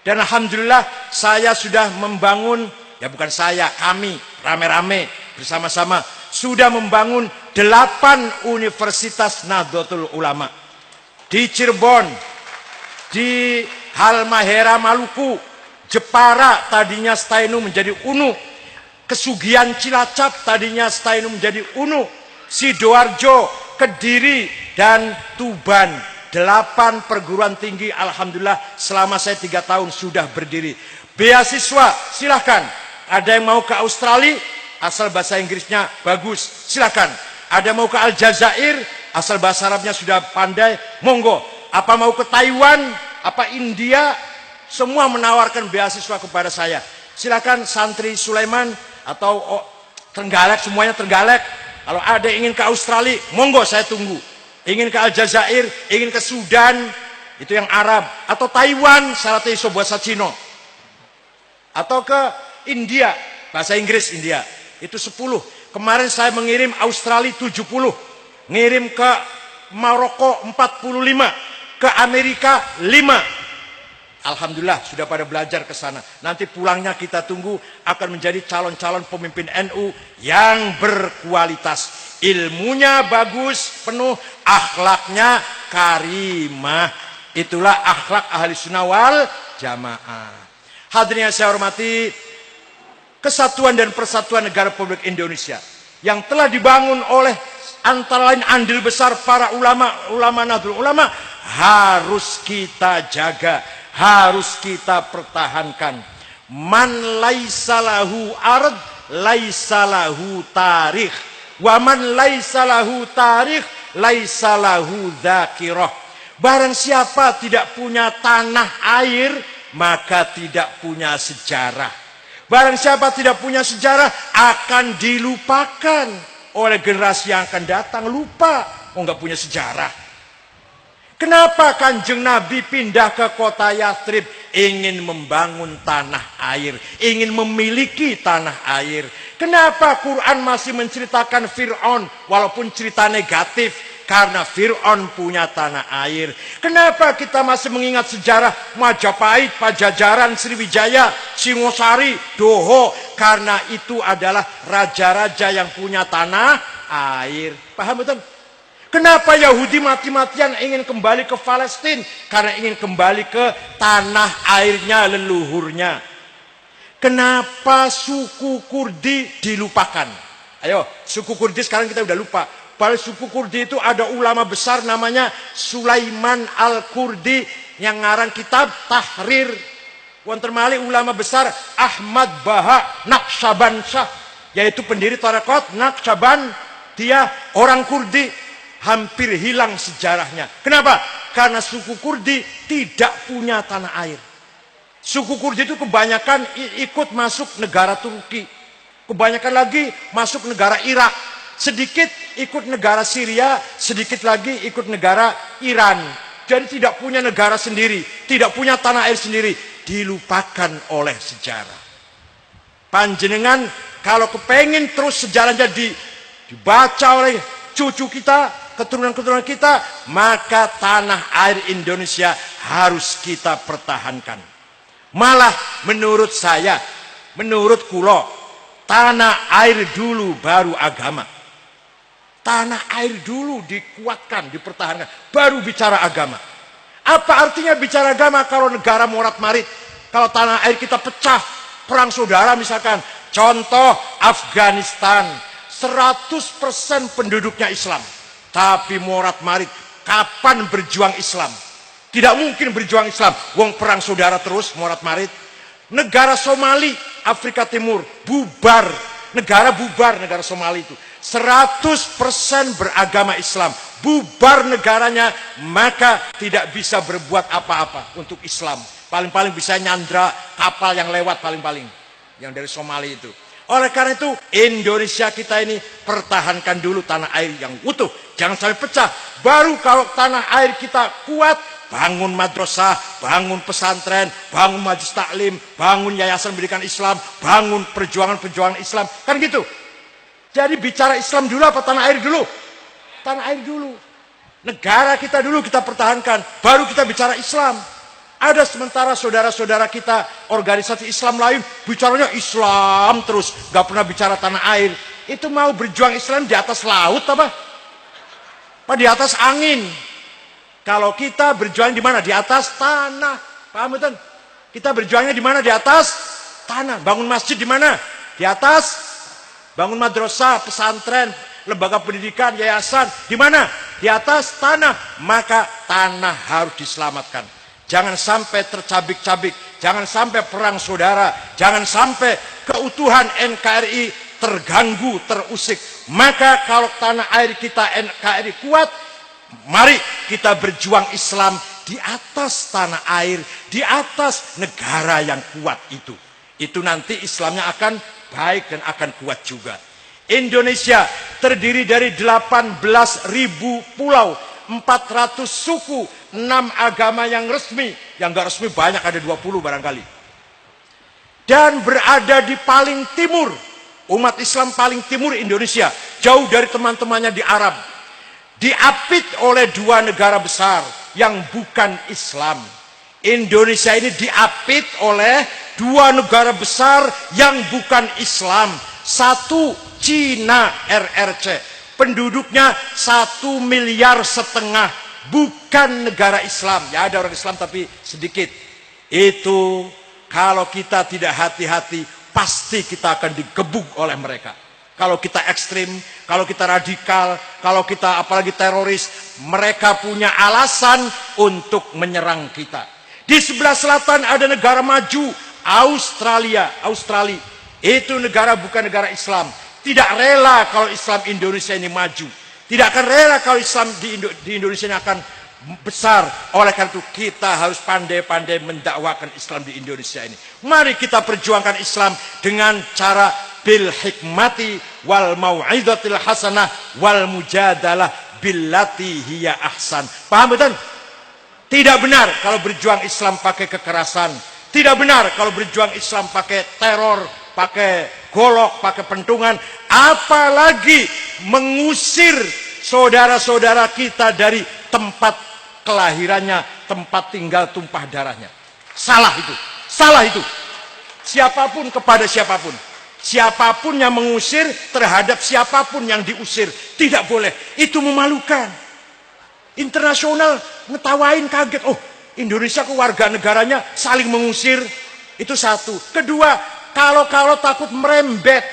Dan alhamdulillah saya sudah membangun, ya bukan saya, kami rame-rame bersama-sama sudah membangun 8 universitas Nahdlatul Ulama. Di Cirebon, di Halmahera Maluku, Jepara tadinya Stainu menjadi UNU, Kesugihan Cilacap tadinya Stainu menjadi UNU, Sidoarjo, Kediri, dan Tuban. 8 perguruan tinggi alhamdulillah selama saya 3 tahun sudah berdiri. Beasiswa silahkan. Ada yang mau ke Australia, asal bahasa Inggrisnya bagus, silahkan. Ada mau ke Aljazair, asal bahasa Arabnya sudah pandai, monggo. Apa mau ke Taiwan, apa India, semua menawarkan beasiswa kepada saya. Silakan santri Sulaiman atau Trenggalek, semuanya Trenggalek. Kalau ada yang ingin ke Australia, monggo saya tunggu. Ingin ke Aljazair, ingin ke Sudan, itu yang Arab. Atau Taiwan, syaratnya iso bahasa Cina. Atau ke India, bahasa Inggris India. Itu 10. Kemarin saya mengirim Australia 70. Ngirim ke Maroko 45. Ke Amerika 5. Alhamdulillah sudah pada belajar ke sana. Nanti pulangnya kita tunggu akan menjadi calon-calon pemimpin NU yang berkualitas. Ilmunya bagus, penuh, akhlaknya karimah. Itulah akhlak ahli sunnah wal jamaah. Hadirin yang saya hormati, kesatuan dan persatuan negara Republik Indonesia yang telah dibangun oleh antara lain andil besar para ulama Nahdlatul Ulama harus kita jaga, harus kita pertahankan. Man laisalahu ard laisalahu tarikh, wa man laisalahu tarikh laisalahu dzakirah. Barang siapa tidak punya tanah air, maka tidak punya sejarah. Barang siapa tidak punya sejarah akan dilupakan oleh generasi yang akan datang. Lupa, nggak punya sejarah. Kenapa Kanjeng Nabi pindah ke kota Yathrib? Ingin membangun tanah air, ingin memiliki tanah air. Kenapa Quran masih menceritakan Fir'aun walaupun cerita negatif? Karena Fir'aun punya tanah air. Kenapa kita masih mengingat sejarah Majapahit, Pajajaran, Sriwijaya, Singosari, Doho? Karena itu adalah raja-raja yang punya tanah air. Paham betul? Kenapa Yahudi mati-matian ingin kembali ke Palestina? Karena ingin kembali ke tanah airnya, leluhurnya. Kenapa suku Kurdi dilupakan? Ayo, suku Kurdi sekarang kita udah lupa. Pada suku Kurdi itu ada ulama besar namanya Sulaiman Al-Kurdi yang ngarang kitab Tahrir. Wonten malih ulama besar Ahmad Baha Naqsyabansyah, yaitu pendiri tarekat Naqsyaban. Dia orang Kurdi. Hampir hilang sejarahnya. Kenapa? Karena suku Kurdi tidak punya tanah air. Suku Kurdi itu kebanyakan ikut masuk negara Turki. Kebanyakan lagi masuk negara Irak. Sedikit ikut negara Syria, sedikit lagi ikut negara Iran. Jadi tidak punya negara sendiri, tidak punya tanah air sendiri. Dilupakan oleh sejarah. Panjenengan kalau kepengen terus sejarahnya dibaca oleh cucu kita, keturunan-keturunan kita, maka tanah air Indonesia harus kita pertahankan. Malah menurut saya, menurut kulo, tanah air dulu baru agama. Tanah air dulu dikuatkan, dipertahankan, baru bicara agama. Apa artinya bicara agama kalau negara morat-marit? Kalau tanah air kita pecah, perang saudara misalkan. Contoh Afghanistan, 100% penduduknya Islam. Tapi morat-marit, kapan berjuang Islam? Tidak mungkin berjuang Islam. Wong perang saudara terus, morat-marit. Negara Somali, Afrika Timur, bubar. Negara bubar, negara Somali itu. 100% beragama Islam. Bubar negaranya, maka tidak bisa berbuat apa-apa untuk Islam. Paling-paling bisa nyandra kapal yang lewat paling-paling. Yang dari Somali itu. Oleh karena itu, Indonesia kita ini pertahankan dulu tanah air yang utuh. Jangan sampai pecah. Baru kalau tanah air kita kuat, bangun madrasah, bangun pesantren, bangun majelis taklim, bangun yayasan pendidikan Islam, bangun perjuangan-perjuangan Islam. Kan gitu. Jadi bicara Islam dulu apa tanah air dulu? Tanah air dulu. Negara kita dulu kita pertahankan. Baru kita bicara Islam. Ada sementara saudara-saudara kita organisasi Islam lain bicaranya Islam terus, gak pernah bicara tanah air. Itu mau berjuang Islam di atas laut apa? Apa di atas angin? Kalau kita berjuang di mana? Di atas tanah. Paham betul? Kita berjuangnya di mana? Di atas tanah. Bangun masjid di mana? Di atas. Bangun madrasah, pesantren, lembaga pendidikan, yayasan di mana? Di atas tanah. Maka tanah harus diselamatkan. Jangan sampai tercabik-cabik, jangan sampai perang saudara, jangan sampai keutuhan NKRI terganggu, terusik. Maka kalau tanah air kita NKRI kuat, mari kita berjuang Islam di atas tanah air, di atas negara yang kuat itu. Itu nanti Islamnya akan baik dan akan kuat juga. Indonesia terdiri dari 18.000 pulau, 400 suku, 6 agama yang resmi. Yang gak resmi banyak, ada 20 barangkali. Dan berada di paling timur. Umat Islam paling timur Indonesia. Jauh dari teman-temannya di Arab. Diapit oleh 2 negara besar yang bukan Islam. Indonesia ini diapit oleh 2 negara besar yang bukan Islam. Satu, Cina RRC. Penduduknya 1,5 miliar. Bukan negara Islam. Ya ada orang Islam tapi sedikit. Itu kalau kita tidak hati-hati, pasti kita akan digebuk oleh mereka. Kalau kita ekstrim, kalau kita radikal, kalau kita apalagi teroris, mereka punya alasan untuk menyerang kita. Di sebelah selatan ada negara maju, Australia. Itu negara bukan negara Islam. Tidak rela kalau Islam Indonesia ini maju. Tidak akan rela kalau Islam di Indonesia ini akan besar. Oleh karena itu kita harus pandai-pandai mendakwakan Islam di Indonesia ini. Mari kita perjuangkan Islam dengan cara bil hikmati wal mau'izatil hasanah wal mujadalah billati hiya ahsan. Paham betul? Tidak benar kalau berjuang Islam pakai kekerasan. Tidak benar kalau berjuang Islam pakai teror, pakai golok, pakai pentungan. Apalagi mengusir saudara-saudara kita dari tempat kelahirannya, tempat tinggal tumpah darahnya. Salah itu. Salah itu. Siapapun kepada siapapun. Siapapun yang mengusir terhadap siapapun yang diusir. Tidak boleh. Itu memalukan. Internasional ngetawain kaget. Oh, Indonesia ke warga negaranya saling mengusir. Itu satu. Kedua, kalau takut merembet.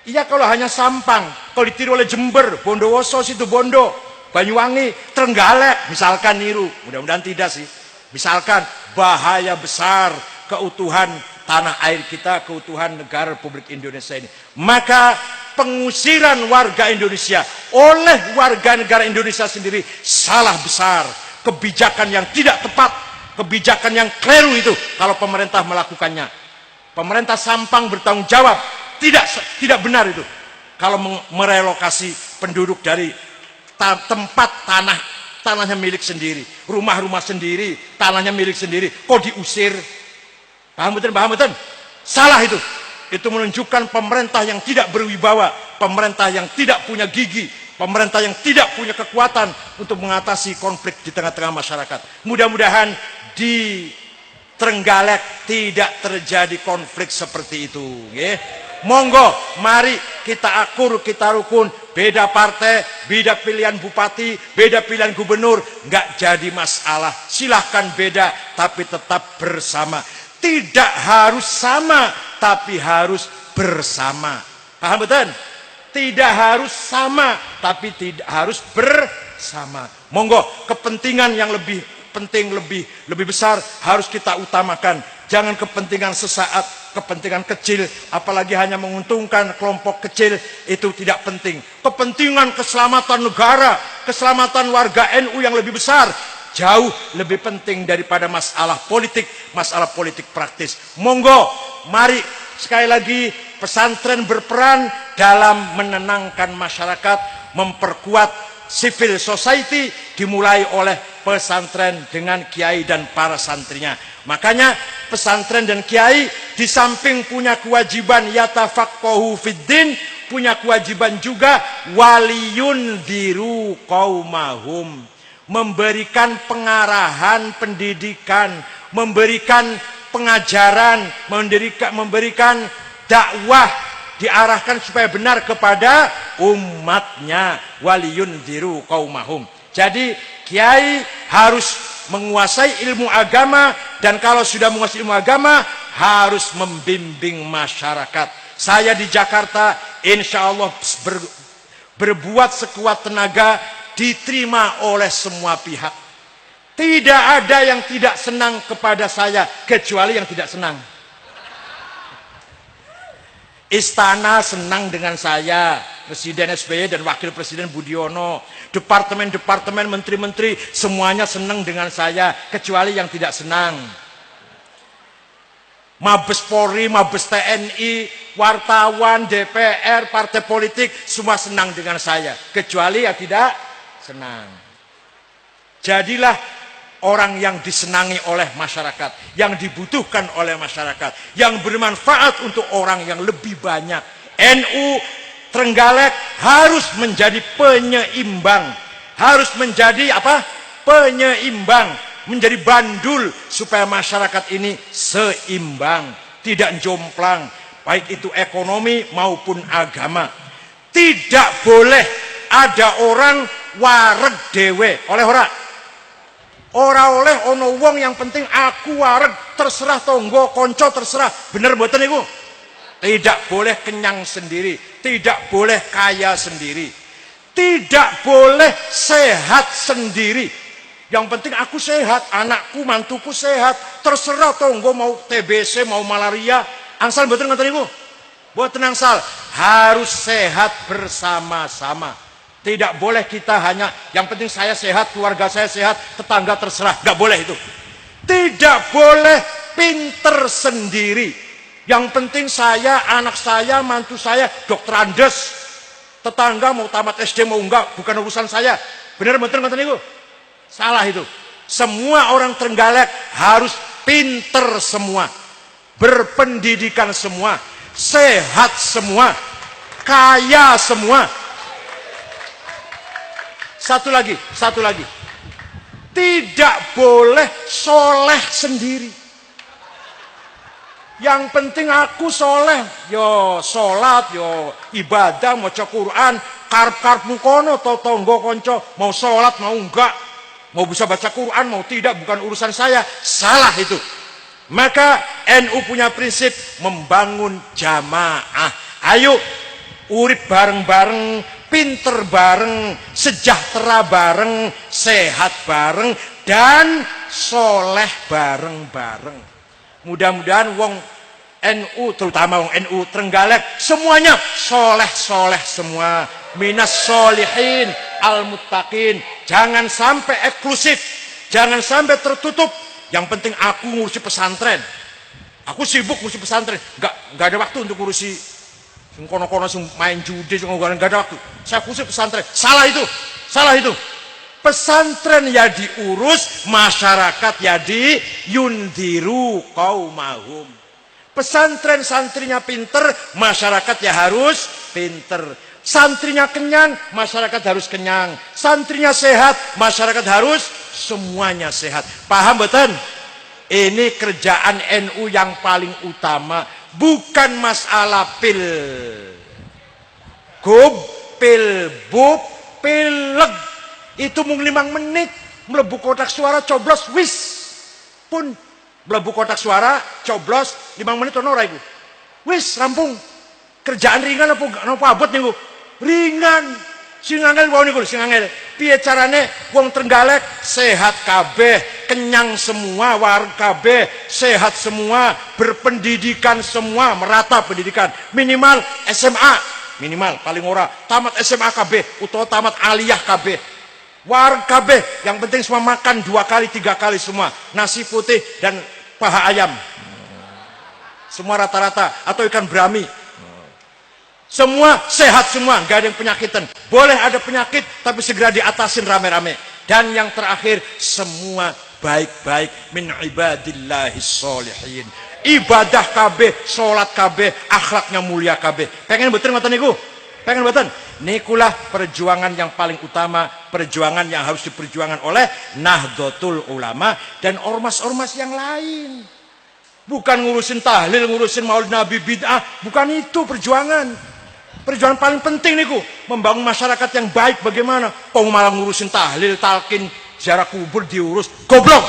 Iya kalau hanya Sampang. Kalau ditiru oleh Jember, Bondowoso, Situbondo, Banyuwangi, Trenggalek. Misalkan niru. Mudah-mudahan tidak sih. Misalkan bahaya besar keutuhan tanah air kita, keutuhan negara Republik Indonesia ini. Maka pengusiran warga Indonesia oleh warga negara Indonesia sendiri salah besar. Kebijakan yang tidak tepat, kebijakan yang keliru itu kalau pemerintah melakukannya. Pemerintah Sampang bertanggung jawab. Tidak benar itu. Kalau merelokasi penduduk dari tempat tanahnya milik sendiri, rumah-rumah sendiri, tanahnya milik sendiri, kok diusir? Paham betul? Paham betul? Salah itu. Itu menunjukkan pemerintah yang tidak berwibawa, pemerintah yang tidak punya gigi, pemerintah yang tidak punya kekuatan untuk mengatasi konflik di tengah-tengah masyarakat. Mudah-mudahan di Trenggalek tidak terjadi konflik seperti itu. Monggo, mari kita akur, kita rukun. Beda partai, beda pilihan bupati, beda pilihan gubernur, nggak jadi masalah. Silahkan beda, tapi tetap bersama. Tidak harus sama, tapi harus bersama. Paham betul? Tidak harus sama, tapi tidak harus bersama. Monggo, kepentingan yang lebih penting, lebih besar harus kita utamakan. Jangan kepentingan sesaat, kepentingan kecil, apalagi hanya menguntungkan kelompok kecil, itu tidak penting. Kepentingan keselamatan negara, keselamatan warga NU yang lebih besar, jauh lebih penting daripada masalah politik praktis. Monggo, mari sekali lagi pesantren berperan dalam menenangkan masyarakat, memperkuat civil society, dimulai oleh pesantren dengan kiai dan para santrinya. Makanya pesantren dan kiai di samping punya kewajiban yatafaqahu fiddin, punya kewajiban juga waliyun diru qaumahum, memberikan pengarahan pendidikan, memberikan pengajaran, memberikan dakwah, diarahkan supaya benar kepada umatnya. Waliyun diru qaumahum. Jadi kiai harus menguasai ilmu agama, dan kalau sudah menguasai ilmu agama harus membimbing masyarakat. Saya di Jakarta insya Allah berbuat sekuat tenaga, diterima oleh semua pihak. Tidak ada yang tidak senang kepada saya kecuali yang tidak senang. Istana senang dengan saya, Presiden SBY dan Wakil Presiden Budiono, departemen-departemen, menteri-menteri, semuanya senang dengan saya, kecuali yang tidak senang. Mabes Polri, Mabes TNI, wartawan, DPR, partai politik, semua senang dengan saya, kecuali yang tidak senang. Jadilah orang yang disenangi oleh masyarakat, yang dibutuhkan oleh masyarakat, yang bermanfaat untuk orang yang lebih banyak. NU Trenggalek harus menjadi penyeimbang, harus menjadi apa? Penyeimbang, menjadi bandul supaya masyarakat ini seimbang, tidak jomplang, baik itu ekonomi maupun agama. Tidak boleh ada orang wareg dewe, oleh ora? Ora oleh ono wong yang penting aku wareg, terserah tonggo konco terserah. Bener mboten niku? Tidak boleh kenyang sendiri, tidak boleh kaya sendiri, tidak boleh sehat sendiri. Yang penting aku sehat, anakku, mantuku sehat, terserah tonggo mau TBC, mau malaria. Angsal mboten ngoten niku? Mboten angsal, harus sehat bersama-sama. Tidak boleh kita hanya yang penting saya sehat, keluarga saya sehat, tetangga terserah. Nggak boleh itu. Tidak boleh pinter sendiri. Yang penting saya, anak saya, mantu saya, dokter Andes. Tetangga mau tamat SD mau enggak, bukan urusan saya. Benar betul ngoten niku? Salah itu. Semua orang Trenggalek harus pinter semua. Berpendidikan semua. Sehat semua. Kaya semua. Satu lagi. Tidak boleh soleh sendiri. Yang penting aku soleh. Yo sholat, yo ibadah, mau maca Quran. Karep-karep mukono, tonggo konco. Mau sholat, mau enggak. Mau bisa baca Quran, mau tidak. Bukan urusan saya. Salah itu. Maka NU punya prinsip membangun jamaah. Ayo urip bareng-bareng. Pinter bareng, sejahtera bareng, sehat bareng, dan soleh bareng-bareng. Mudah-mudahan wong NU, terutama wong NU Trenggalek, semuanya soleh-soleh semua. Minas solihin, al-muttaqin. Jangan sampai eksklusif, jangan sampai tertutup. Yang penting aku ngurusi pesantren. Aku sibuk ngurusi pesantren. Nggak ada waktu untuk ngurusi kono-kono main judi, nggak ada waktu. Saya khusus pesantren. Salah itu. Pesantren ya diurus, masyarakat ya yundiru qaumahum. Pesantren santrinya pinter, masyarakat ya harus pinter. Santrinya kenyang, masyarakat harus kenyang. Santrinya sehat, masyarakat harus semuanya sehat. Paham betul? Ini kerjaan NU yang paling utama. Bukan masalah pil gub, pil bub, pileg. Itu mung 5 menit. Melebu kotak suara, coblos, wis. Pun melebu kotak suara, coblos, 5 menit ono ora iku. Wis, rampung. Kerjaan ringan apa abot niku? Ringan. Sing angel wae niku, sing angel. Piye carane wong Trenggalek sehat kabeh, kenyang semua, warga kabeh, sehat semua, berpendidikan semua, merata pendidikan. Minimal SMA, minimal paling ora tamat SMA kabeh utawa tamat aliyah kabeh. Warga kabeh, yang penting semua makan 2 kali 3 kali semua, nasi putih dan paha ayam. Semua rata-rata atau ikan brami. Semua sehat semua, gak ada yang penyakitan. Boleh ada penyakit, tapi segera diatasin rame-rame. Dan yang terakhir, semua baik-baik min ibadillahis sholihin. Ibadah kabeh, sholat kabeh, akhlaknya mulia kabeh. Pengen betul ngoten niku? Pengen betul? Nikulah perjuangan yang paling utama, perjuangan yang harus diperjuangkan oleh Nahdlatul Ulama dan ormas-ormas yang lain. Bukan ngurusin tahlil, ngurusin maulid nabi bid'ah, bukan itu perjuangan. Perjuangan paling penting niku membangun masyarakat yang baik bagaimana? Kok malah ngurusin tahlil, talqin, ziarah kubur diurus, goblok.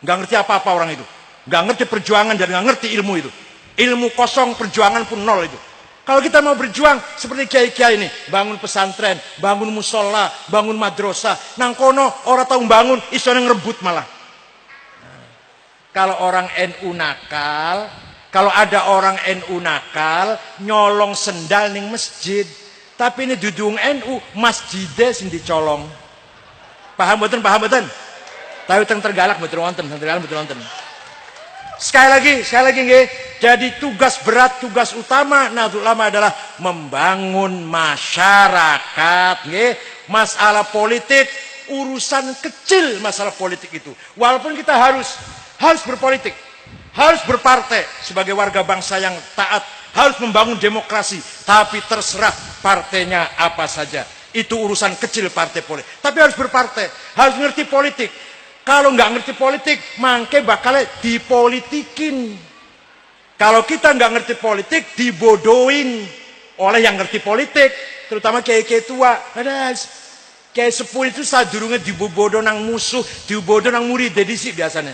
Nggak ngerti apa-apa orang itu. Nggak ngerti perjuangan dan nggak ngerti ilmu itu. Ilmu kosong, perjuangan pun nol itu. Kalau kita mau berjuang seperti kiai-kiai ini, bangun pesantren, bangun musola, bangun madrasah, nang kono orang tahu bangun, iso ngerebut malah. Kalau orang NU nakal, kalau ada orang NU nakal, nyolong sendal ning masjid. Tapi ini dudung NU, masjidnya sing dicolong. Paham betul? Tapi teng Trenggalek betul wonten, Sekali lagi nggih. Jadi tugas berat, tugas utama Nahdlatul Ulama adalah membangun masyarakat, nggih. Masalah politik, urusan kecil masalah politik itu. Walaupun kita harus berpolitik, harus berpartai sebagai warga bangsa yang taat, harus membangun demokrasi, tapi terserah partainya apa saja. Itu urusan kecil partai politik. Tapi harus berpartai, harus ngerti politik. Kalau nggak ngerti politik, mangke bakal dipolitikin. Kalau kita nggak ngerti politik, dibodohin oleh yang ngerti politik, terutama kiai-kiai tua. Kiai sepuh itu sadurunge dibodoh nang musuh, dibodoh nang murid dhisik biasanya.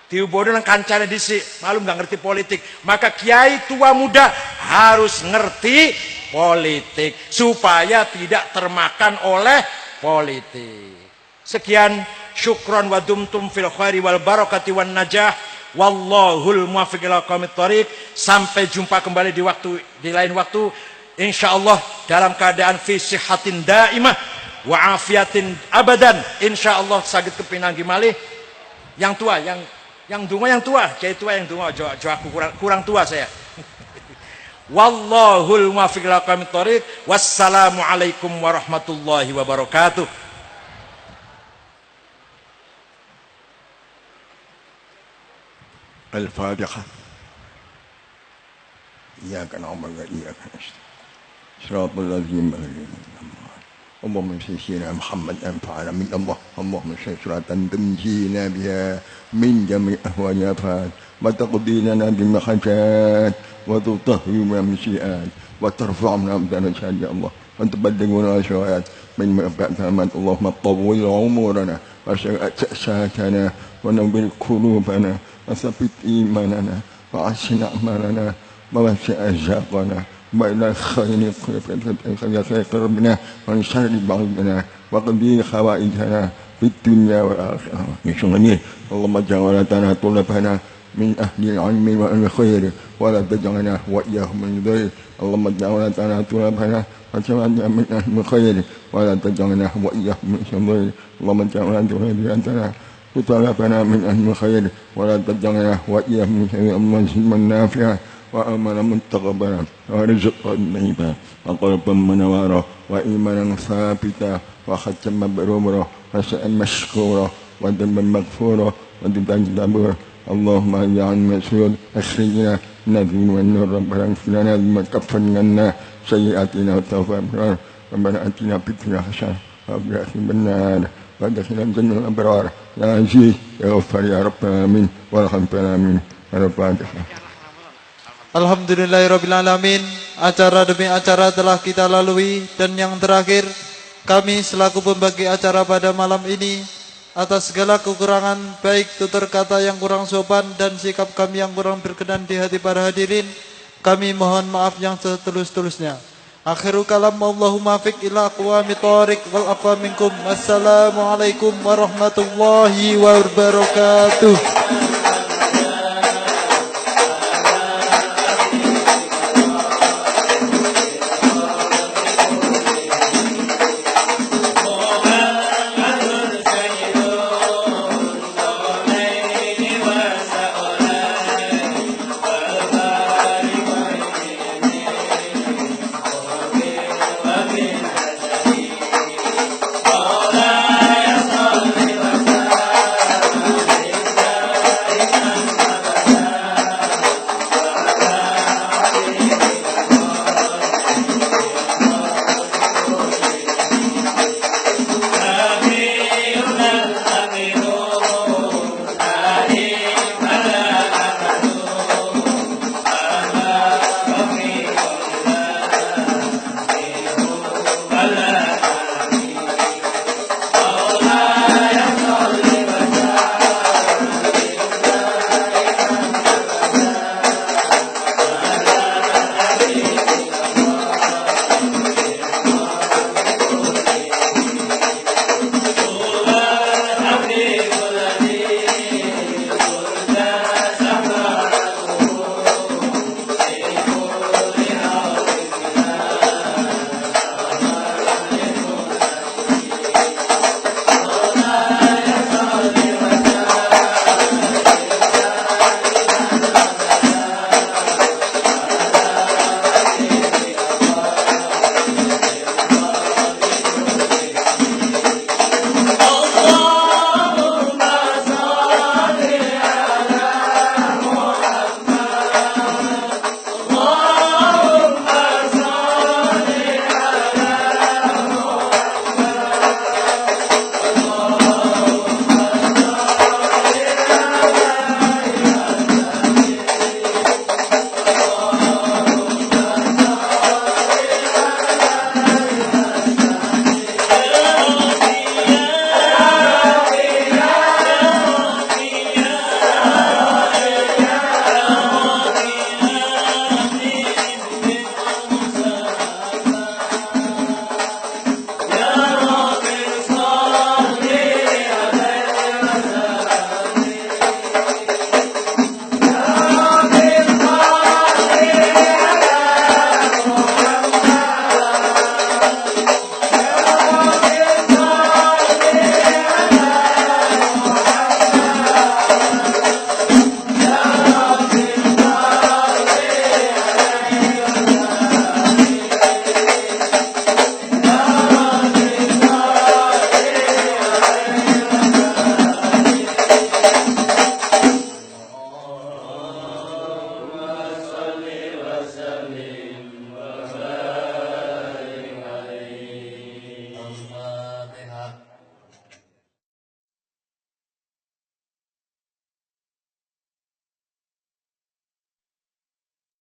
Dibodoh nang kancane dhisik, malum nggak ngerti politik. Maka kiai tua muda harus ngerti politik supaya tidak termakan oleh politik. Sekian, syukran wa dumtum fil khairi wal barakati wan najah. Wallahul muwaffiq ila aqwamit thoriq. Sampai jumpa kembali di lain waktu. Insyaallah dalam keadaan fi sihatin daimah wa afiatin abadan. Insyaallah saged kepinanggi malih yang tua, yang donga yang tua, kiai tua yang donga, aja aku kurang tua saya. Wallahul muwaffiq ila aqwamit thoriq. Wassalamu alaikum warahmatullahi wabarakatuh. الفاتحة. إياك نعبد وإياك نستعين صراط الذين أنعمت عليهم اللهم سيدنا محمد أنفعنا من الله اللهم صلاة تنجينا بها من جميع أهوال الآفات وتقضي لنا بالمخافات وتطهرنا من السيئات وترفعنا بدرجات يا الله وتبلغنا الشهوات من مغفرة اللهم طول عمرنا وسعتنا ونور قلوبنا وثبت إيماننا وحسن أعمالنا ووسع أرزاقنا وإلى خير قربنا ومن شر بعضنا وقضي خوائجنا في الدنيا والآخرة بشغله اللهم اجعلنا طلبنا من أهل العلم والخير ولا تجعلنا وإياهم من ذلك اللهم اجعلنا طلبنا وجعلنا من أهل الخير ولا تجعلنا وإياهم من ذلك اللهم اجعلنا طلبنا من أهل الخير ولا تجعلنا وإياهم من شر اللهم نافعا وأمنا متقبلا ورزقا طيبا وقلبا منورا وإيمانا ثابتا وختما مبرورا وسعا مشكورا وذنبا مغفورا وددا جبورا اللهم اجعل مسعود أخرجنا نذير والنور ربنا اغفر لنا بما كفر لنا سيئاتنا وتوفنا ربنا آتنا في الدنيا حسنة وفي الآخرة النار وادخلنا الجنة الأبرار يا عزيز يا غفار يا رب آمين وارحمنا آمين. Al-Fatihah. Alhamdulillahirrabbilalamin. Acara demi acara telah kita lalui, dan yang terakhir kami selaku pembagi acara pada malam ini, atas segala kekurangan baik tutur kata yang kurang sopan dan sikap kami yang kurang berkenan di hati para hadirin, kami mohon maaf yang setulus-tulusnya. Akhiru kalam, Allahumma fiq ila aqwamit thoriq wal aqwa minkum. Wassalamualaikum warahmatullahi wabarakatuh.